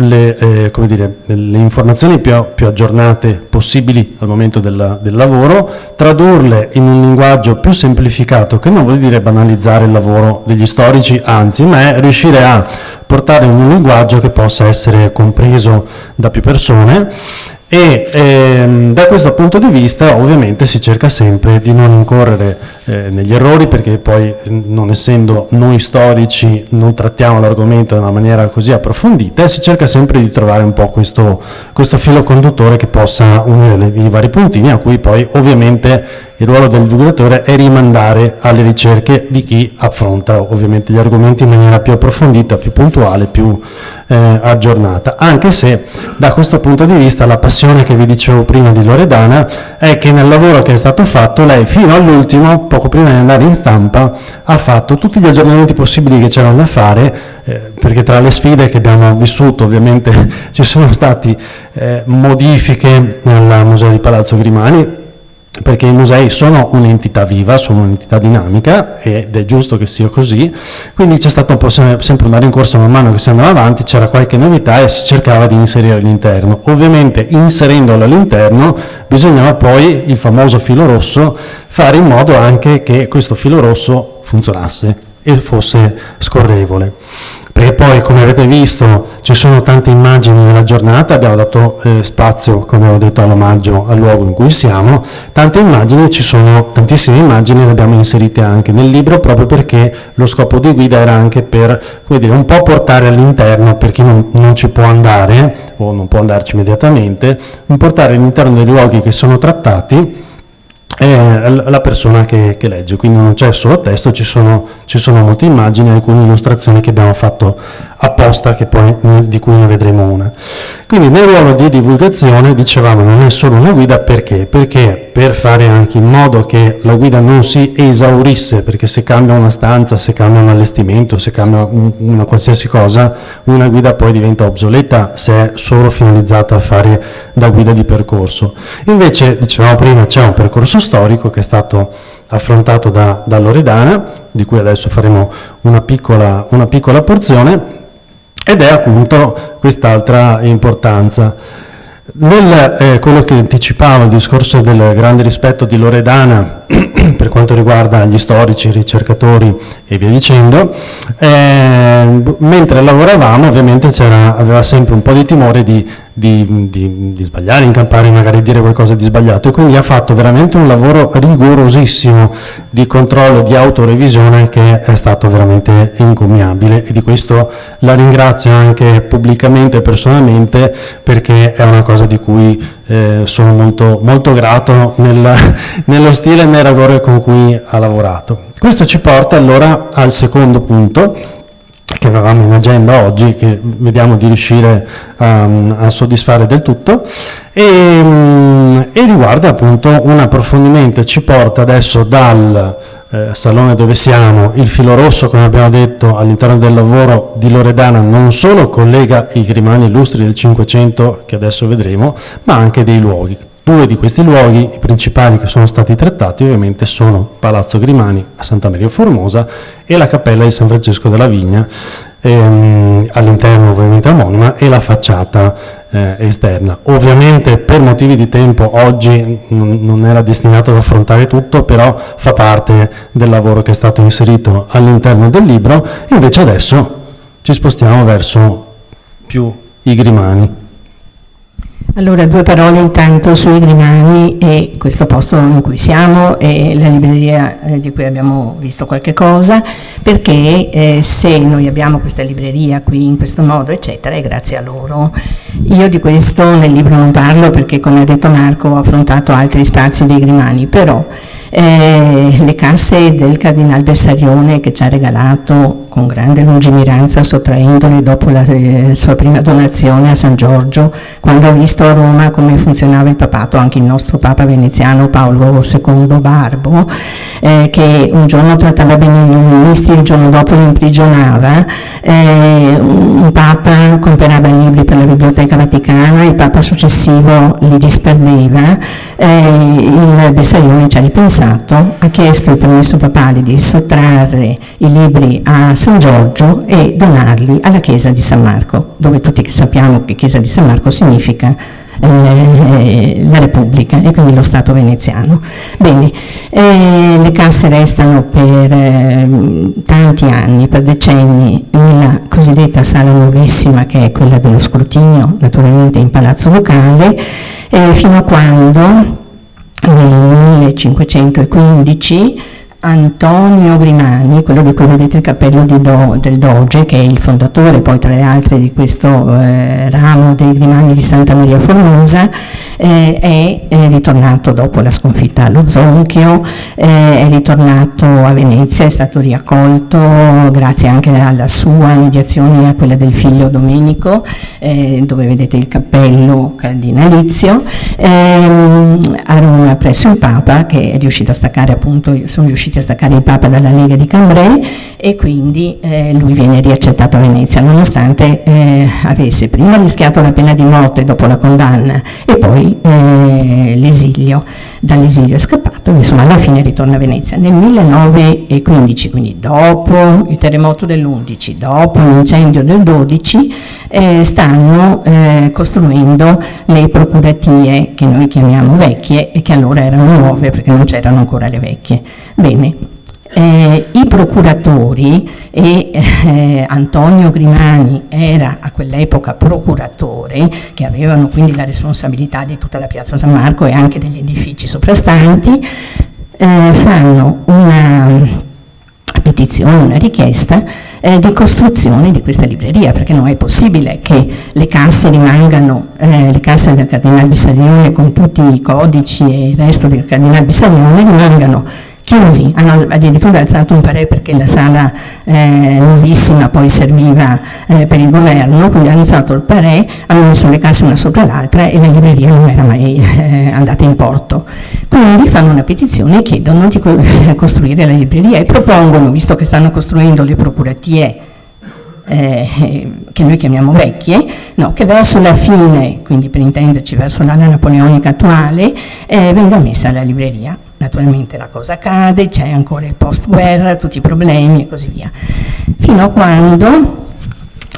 informazioni più aggiornate possibili al momento del lavoro, tradurle in un linguaggio più semplificato, che non vuol dire banalizzare il lavoro degli storici, anzi, ma è riuscire a portare in un linguaggio che possa essere compreso da più persone. E da questo punto di vista ovviamente si cerca sempre di non incorrere negli errori, perché poi non essendo noi storici non trattiamo l'argomento in una maniera così approfondita, e si cerca sempre di trovare un po' questo filo conduttore che possa unire i vari puntini, a cui poi ovviamente il ruolo del divulgatore è rimandare alle ricerche di chi affronta ovviamente gli argomenti in maniera più approfondita, più puntuale, più aggiornata. Anche se da questo punto di vista la passione che vi dicevo prima di Loredana è che nel lavoro che è stato fatto lei fino all'ultimo, poco prima di andare in stampa, ha fatto tutti gli aggiornamenti possibili che c'erano da fare, perché tra le sfide che abbiamo vissuto ovviamente ci sono stati modifiche nel Museo di Palazzo Grimani, perché i musei sono un'entità viva, sono un'entità dinamica ed è giusto che sia così, quindi c'è stato un po' sempre una rincorsa man mano che si andava avanti, c'era qualche novità e si cercava di inserire all'interno. Ovviamente inserendolo all'interno bisognava poi, il famoso filo rosso, fare in modo anche che questo filo rosso funzionasse e fosse scorrevole. perché poi, come avete visto, ci sono tante immagini nella giornata, abbiamo dato spazio, come ho detto, all'omaggio al luogo in cui siamo, tante immagini, ci sono tantissime immagini, le abbiamo inserite anche nel libro, proprio perché lo scopo di guida era anche per, come dire, un po' portare all'interno, per chi non ci può andare, o non può andarci immediatamente, un portare all'interno dei luoghi che sono trattati la persona che legge, quindi non c'è solo testo, ci sono molte immagini e alcune illustrazioni che abbiamo fatto apposta, che poi, di cui ne vedremo una. Quindi nel ruolo di divulgazione, dicevamo, non è solo una guida, perché? Perché per fare anche in modo che la guida non si esaurisse, perché se cambia una stanza, se cambia un allestimento, se cambia una qualsiasi cosa, una guida poi diventa obsoleta se è solo finalizzata a fare da guida di percorso. Invece, dicevamo prima, c'è un percorso storico che è stato affrontato da Loredana, di cui adesso faremo una piccola porzione, ed è appunto quest'altra importanza. Quello che anticipava il discorso del grande rispetto di Loredana per quanto riguarda gli storici, i ricercatori e via dicendo, mentre lavoravamo ovviamente aveva sempre un po' di timore di sbagliare, incappare, magari dire qualcosa di sbagliato, e quindi ha fatto veramente un lavoro rigorosissimo di controllo, di autorevisione, che è stato veramente incommiabile, e di questo la ringrazio anche pubblicamente e personalmente, perché è una cosa di cui sono molto, molto grato nello stile e nel rigore con cui ha lavorato. Questo ci porta allora al secondo punto che avevamo in agenda oggi, che vediamo di riuscire a soddisfare del tutto, e riguarda appunto un approfondimento, e ci porta adesso dal salone dove siamo. Il filo rosso, come abbiamo detto, all'interno del lavoro di Loredana non solo collega i grimani illustri del Cinquecento, che adesso vedremo, ma anche dei luoghi. Due di questi luoghi, i principali che sono stati trattati ovviamente, sono Palazzo Grimani a Santa Maria Formosa e la Cappella di San Francesco della Vigna, all'interno ovviamente omonima, e la facciata esterna. Ovviamente per motivi di tempo oggi non era destinato ad affrontare tutto, però fa parte del lavoro che è stato inserito all'interno del libro. Invece adesso ci spostiamo verso più i Grimani. Allora, due parole intanto sui Grimani e questo posto in cui siamo e la libreria di cui abbiamo visto qualche cosa, perché se noi abbiamo questa libreria qui in questo modo, eccetera, è grazie a loro. Io di questo nel libro non parlo perché, come ha detto Marco, ho affrontato altri spazi dei Grimani, però le casse del Cardinal Bessarione, che ci ha regalato con grande lungimiranza, sottraendole dopo la sua prima donazione a San Giorgio, quando ha visto a Roma come funzionava il papato, anche il nostro Papa veneziano Paolo II Barbo, che un giorno trattava bene gli umanisti, il giorno dopo li imprigionava, un Papa comprava libri per la Biblioteca Vaticana, il Papa successivo li disperdeva, il Bessarione ci ha ripensato, ha chiesto il permesso papale di sottrarre i libri a San Giorgio e donarli alla Chiesa di San Marco, dove tutti sappiamo che Chiesa di San Marco significa la Repubblica e quindi lo Stato veneziano. Bene, le casse restano per tanti anni, per decenni, nella cosiddetta sala nuovissima, che è quella dello scrutinio, naturalmente in Palazzo Lucale, fino a quando nel 1515 Antonio Grimani, quello di cui vedete il cappello del Doge, che è il fondatore poi tra le altre di questo ramo dei Grimani di Santa Maria Formosa, è ritornato dopo la sconfitta allo Zonchio, è ritornato a Venezia, è stato riaccolto grazie anche alla sua mediazione e a quella del figlio Domenico, dove vedete il cappello cardinalizio, a Roma presso il Papa, che è riuscito a staccare, appunto, sono riusciti a staccare il Papa dalla Lega di Cambrai, e quindi lui viene riaccettato a Venezia, nonostante avesse prima rischiato la pena di morte dopo la condanna e poi l'esilio. Dall'esilio è scappato, insomma alla fine ritorna a Venezia. Nel 1915, quindi dopo il terremoto dell'11, dopo l'incendio del 12, stanno costruendo le procuratie, che noi chiamiamo vecchie e che allora erano nuove perché non c'erano ancora le vecchie. Bene, i procuratori e Antonio Grimani era a quell'epoca procuratore, che avevano quindi la responsabilità di tutta la piazza San Marco e anche degli edifici soprastanti, fanno una petizione, una richiesta di costruzione di questa libreria, perché non è possibile che le casse rimangano, le casse del Cardinal Bissarione con tutti i codici e il resto del Cardinal Bissarione rimangano chiusi. Hanno addirittura alzato un parere perché la sala nuovissima poi serviva per il governo, quindi hanno alzato il parere, hanno messo le casse una sopra l'altra e la libreria non era mai andata in porto. Quindi fanno una petizione e chiedono di costruire la libreria e propongono, visto che stanno costruendo le procuratie che noi chiamiamo vecchie, no, che verso la fine, quindi per intenderci verso l'ala napoleonica attuale, venga messa la libreria. Naturalmente la cosa cade, c'è ancora il post guerra, tutti i problemi e così via, fino a quando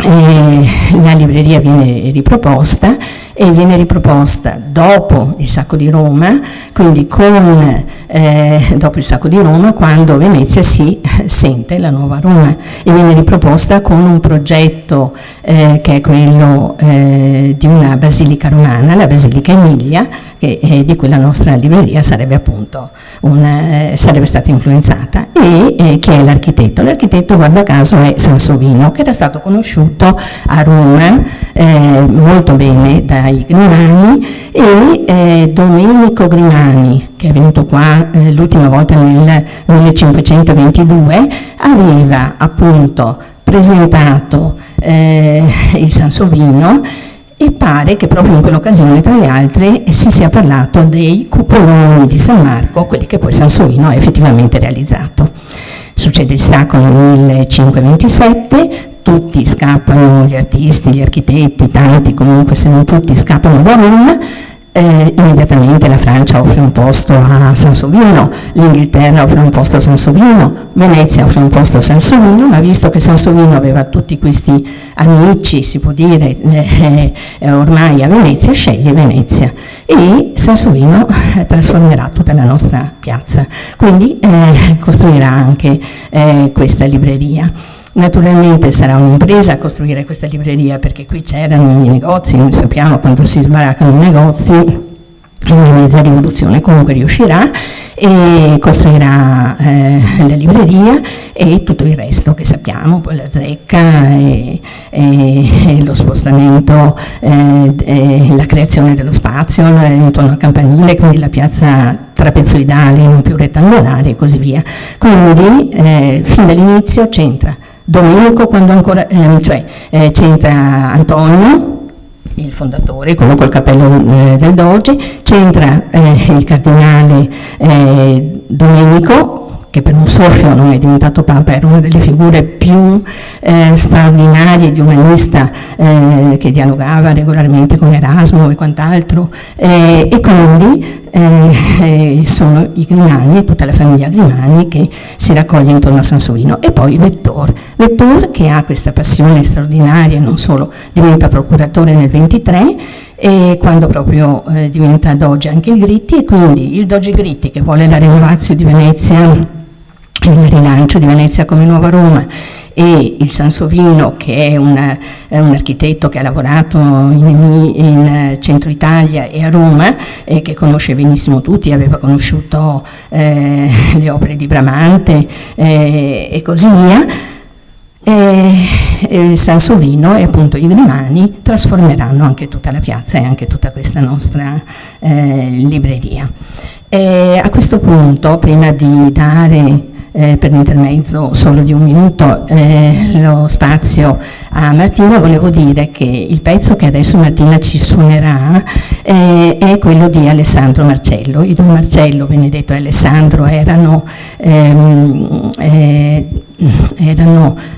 la libreria viene riproposta, e viene riproposta dopo il sacco di Roma, quindi dopo il sacco di Roma, quando Venezia si sente la nuova Roma, e viene riproposta con un progetto che è quello di una basilica romana, la Basilica Emilia, di cui la nostra libreria sarebbe appunto sarebbe stata influenzata, e chi è l'architetto? L'architetto, guarda caso, è Sansovino, che era stato conosciuto a Roma molto bene dai Grimani, e Domenico Grimani, che è venuto qua l'ultima volta nel 1522, aveva appunto presentato il Sansovino, e pare che proprio in quell'occasione, tra le altre, si sia parlato dei cupoloni di San Marco, quelli che poi Sansovino ha effettivamente realizzato. Succede il sacco nel 1527, tutti scappano, gli artisti, gli architetti, tanti comunque, se non tutti, scappano da Roma. Immediatamente la Francia offre un posto a Sansovino, l'Inghilterra offre un posto a Sansovino, Venezia offre un posto a Sansovino, ma visto che Sansovino aveva tutti questi amici, si può dire, ormai a Venezia, sceglie Venezia, e Sansovino trasformerà tutta la nostra piazza, quindi costruirà anche questa libreria. Naturalmente sarà un'impresa costruire questa libreria, perché qui c'erano i negozi, noi sappiamo quando si sbaraccano i negozi, è una mezza rivoluzione, comunque riuscirà e costruirà la libreria e tutto il resto che sappiamo, poi la zecca e lo spostamento, la creazione dello spazio intorno al campanile, quindi la piazza trapezoidale, non più rettangolare e così via. Quindi fin dall'inizio c'entra Domenico, quando ancora, c'entra Antonio, il fondatore, quello col cappello del Doge, c'entra il cardinale Domenico, che per un soffio non è diventato Papa, era una delle figure più straordinarie di umanista, che dialogava regolarmente con Erasmo e quant'altro, e quindi sono i Grimani, tutta la famiglia Grimani, che si raccoglie intorno a Sansovino. E poi Vettor, che ha questa passione straordinaria, non solo diventa procuratore nel 23, e quando proprio diventa doge anche il Gritti, e quindi il doge Gritti, che vuole la rinnovazio di Venezia, il rilancio di Venezia come nuova Roma, e il Sansovino, che è un architetto che ha lavorato in centro Italia e a Roma, e che conosce benissimo tutti, aveva conosciuto le opere di Bramante e così via. Il Sansovino e appunto i Grimani trasformeranno anche tutta la piazza e anche tutta questa nostra libreria. A questo punto, prima di dare per l'intermezzo solo di un minuto lo spazio a Martina, volevo dire che il pezzo che adesso Martina ci suonerà è quello di Alessandro Marcello. I due Marcello, Benedetto e Alessandro, erano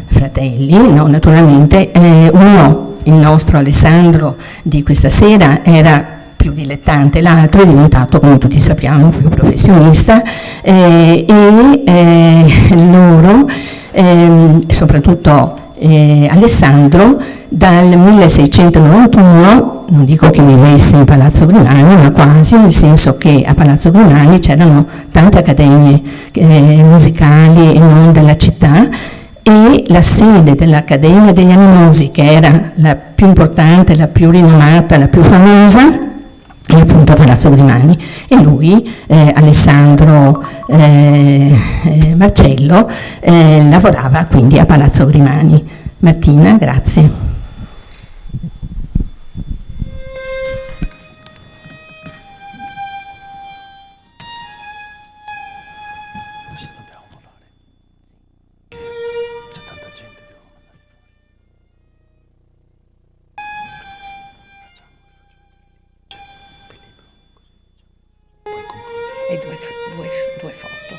fratelli, no? Naturalmente il nostro Alessandro di questa sera, era più dilettante, l'altro è diventato, come tutti sappiamo, più professionista, loro, soprattutto Alessandro dal 1691, non dico che vivesse in Palazzo Grimani, ma quasi, nel senso che a Palazzo Grimani c'erano tante accademie musicali e non della città, e la sede dell'Accademia degli Animosi, che era la più importante, la più rinomata, la più famosa, è appunto a Palazzo Grimani, e lui, Alessandro Marcello, lavorava quindi a Palazzo Grimani. Martina, grazie. E due foto.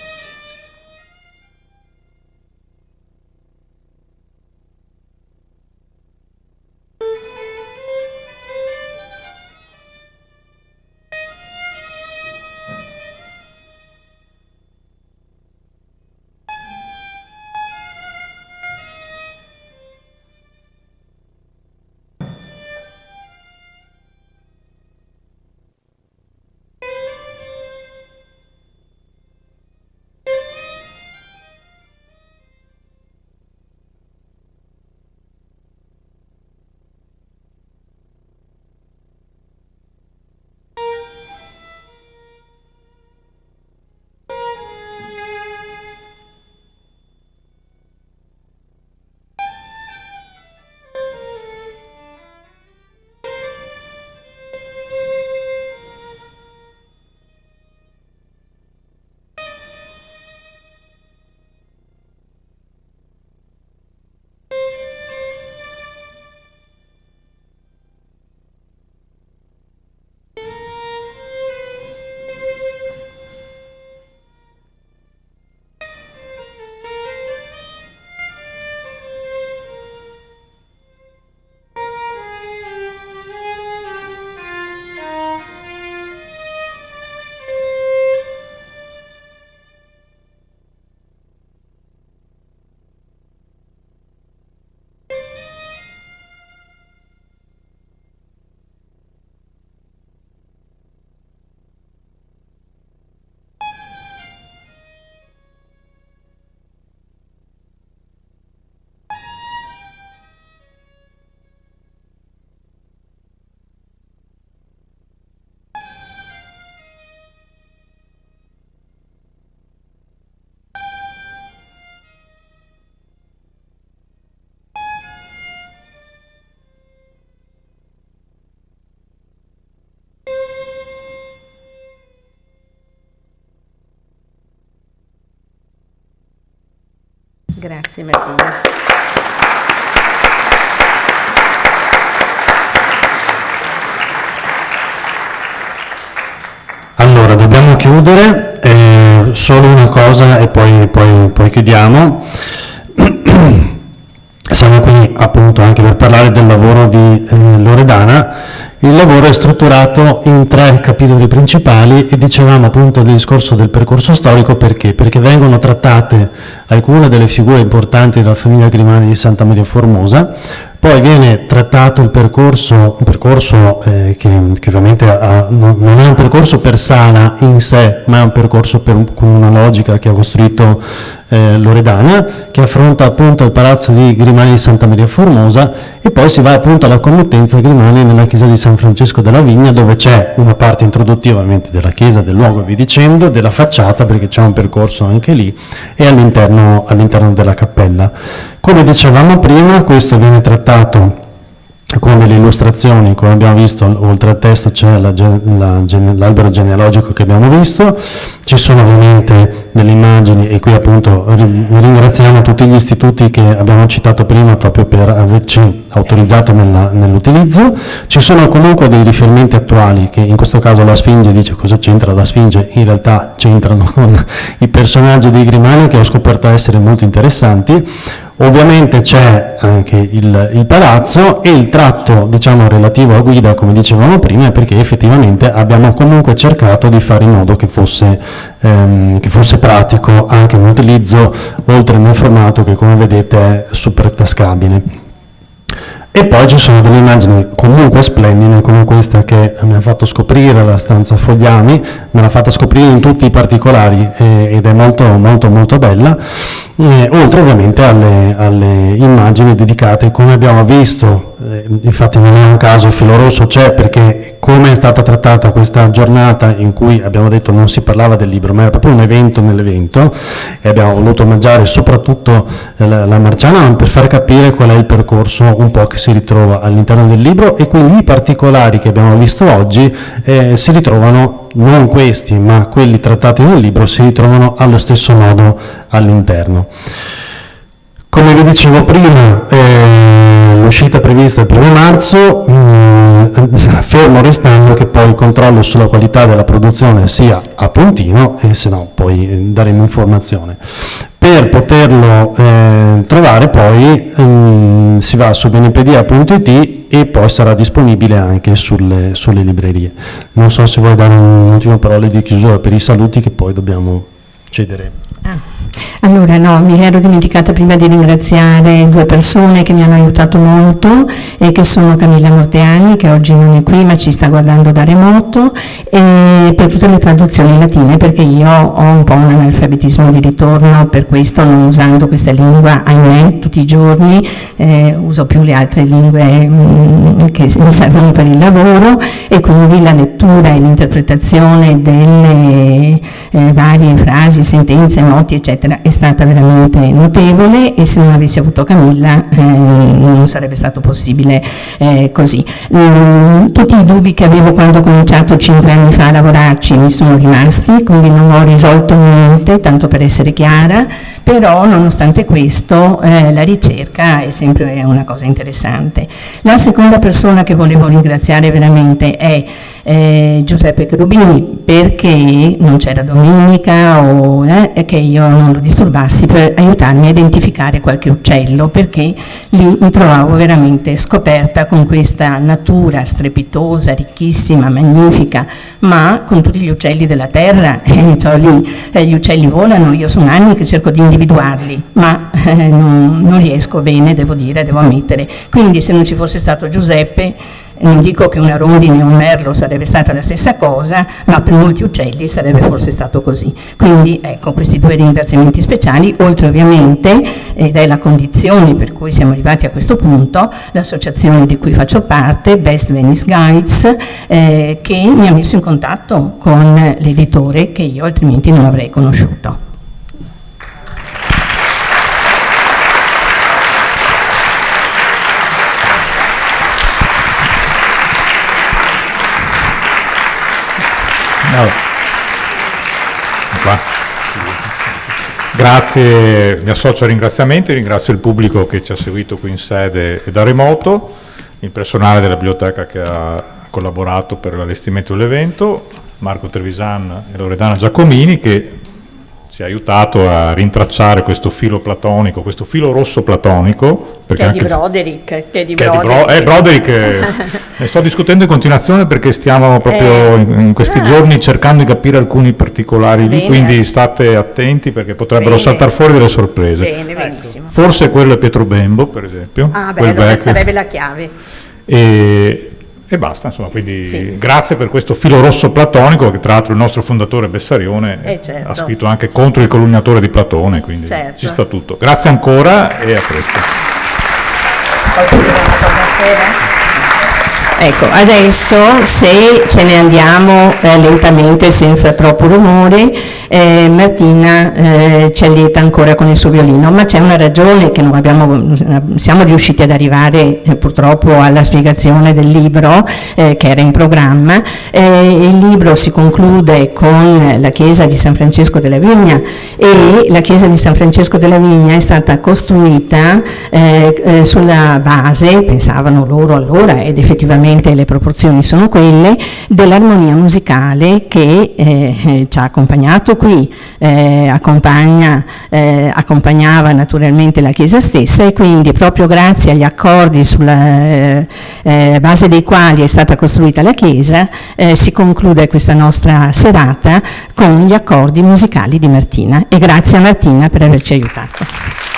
Grazie Martina. Allora, dobbiamo chiudere, solo una cosa e poi chiudiamo. Siamo qui appunto anche per parlare del lavoro di Loredana. Il lavoro è strutturato in 3 capitoli principali e dicevamo appunto del discorso del percorso storico perché? Perché vengono trattate alcune delle figure importanti della famiglia Grimani di Santa Maria Formosa, poi viene trattato il percorso, un percorso che ovviamente non è un percorso per Sala in sé, ma è un percorso con una logica che ha costruito Loredana, che affronta appunto il palazzo di Grimani di Santa Maria Formosa, e poi si va appunto alla committenza Grimani nella chiesa di San Francesco della Vigna, dove c'è una parte introduttiva ovviamente della chiesa, del luogo e via dicendo, della facciata perché c'è un percorso anche lì, e all'interno della cappella. Come dicevamo prima, questo viene trattato con delle illustrazioni, come abbiamo visto, oltre al testo c'è l'albero genealogico che abbiamo visto, ci sono ovviamente delle immagini, e qui appunto ringraziamo tutti gli istituti che abbiamo citato prima proprio per averci autorizzato nell'utilizzo. Ci sono comunque dei riferimenti attuali, che in questo caso la Sfinge dice cosa c'entra la Sfinge, in realtà c'entrano con i personaggi di Grimani, che ho scoperto essere molto interessanti. Ovviamente c'è anche il palazzo, e il tratto, diciamo, relativo a guida, come dicevamo prima, è perché effettivamente abbiamo comunque cercato di fare in modo che fosse pratico anche l'utilizzo, oltre nel formato che, come vedete, è super tascabile. E poi ci sono delle immagini comunque splendide, come questa che mi ha fatto scoprire la stanza Fogliami, me l'ha fatta scoprire in tutti i particolari, ed è molto molto molto bella, oltre ovviamente alle immagini dedicate, come abbiamo visto. Infatti non è un caso, il filo rosso c'è perché, come è stata trattata questa giornata in cui abbiamo detto non si parlava del libro ma era proprio un evento nell'evento, e abbiamo voluto omaggiare soprattutto la Marciana per far capire qual è il percorso un po' che si ritrova all'interno del libro, e quindi i particolari che abbiamo visto oggi si ritrovano, non questi ma quelli trattati nel libro, si ritrovano allo stesso modo all'interno. Come vi dicevo prima, l'uscita è prevista il 1 marzo, fermo restando che poi il controllo sulla qualità della produzione sia a puntino, e se no poi daremo informazione. Per poterlo trovare poi si va su benepedia.it e poi sarà disponibile anche sulle librerie. Non so se vuoi dare un'ultima parola di chiusura per i saluti, che poi dobbiamo cedere. Allora, no, mi ero dimenticata prima di ringraziare 2 persone che mi hanno aiutato molto, e che sono Camilla Morteani, che oggi non è qui ma ci sta guardando da remoto, e per tutte le traduzioni latine, perché io ho un po' un analfabetismo di ritorno, per questo, non usando questa lingua, ahimè, tutti i giorni, uso più le altre lingue che mi servono per il lavoro, e quindi la lettura e l'interpretazione delle varie frasi, sentenze, moti, eccetera, è stata veramente notevole, e se non avessi avuto Camilla non sarebbe stato possibile così. Tutti i dubbi che avevo quando ho cominciato 5 anni fa a lavorarci mi sono rimasti, quindi non ho risolto niente, tanto per essere chiara, però nonostante questo la ricerca è sempre una cosa interessante. La seconda persona che volevo ringraziare veramente è Giuseppe Cherubini, perché non c'era domenica o che io non lo disturbassi per aiutarmi a identificare qualche uccello, perché lì mi trovavo veramente scoperta con questa natura strepitosa, ricchissima, magnifica, ma con tutti gli uccelli della terra, cioè lì gli uccelli volano, io sono anni che cerco di individuarli, ma non riesco bene, devo ammettere. Quindi se non ci fosse stato Giuseppe, non dico che una rondine o un merlo sarebbe stata la stessa cosa, ma per molti uccelli sarebbe forse stato così. Quindi ecco, questi 2 ringraziamenti speciali, oltre ovviamente, ed è la condizione per cui siamo arrivati a questo punto, l'associazione di cui faccio parte, Best Venice Guides, che mi ha messo in contatto con l'editore, che io altrimenti non avrei conosciuto. Grazie, mi associo ai ringraziamenti, ringrazio il pubblico che ci ha seguito qui in sede e da remoto, il personale della biblioteca che ha collaborato per l'allestimento dell'evento, Marco Trevisan e Loredana Giacomini, che ci ha aiutato a rintracciare questo filo platonico, questo filo rosso platonico. Che è di Broderick. Broderick, ne sto discutendo in continuazione perché stiamo proprio in questi giorni cercando di capire alcuni particolari lì, quindi state attenti perché potrebbero saltare fuori delle sorprese. Bene, benissimo. Forse quello è Pietro Bembo, per esempio. Ah, beh, allora sarebbe la chiave. E basta, insomma, quindi grazie per questo filo rosso platonico, che tra l'altro il nostro fondatore Bessarione ha scritto anche contro il calunniatore di Platone, quindi ci sta tutto. Grazie ancora e a presto. Posso dire una cosa sola? Ecco, adesso se ce ne andiamo lentamente senza troppo rumore, Martina ci allieta ancora con il suo violino, ma c'è una ragione che non siamo riusciti ad arrivare purtroppo alla spiegazione del libro che era in programma. Il libro si conclude con la chiesa di San Francesco della Vigna, e la chiesa di San Francesco della Vigna è stata costruita sulla base, pensavano loro allora, ed effettivamente ovviamente le proporzioni sono quelle, dell'armonia musicale che ci ha accompagnato qui, accompagnava naturalmente la chiesa stessa, e quindi proprio grazie agli accordi sulla base dei quali è stata costruita la chiesa si conclude questa nostra serata con gli accordi musicali di Martina, e grazie a Martina per averci aiutato.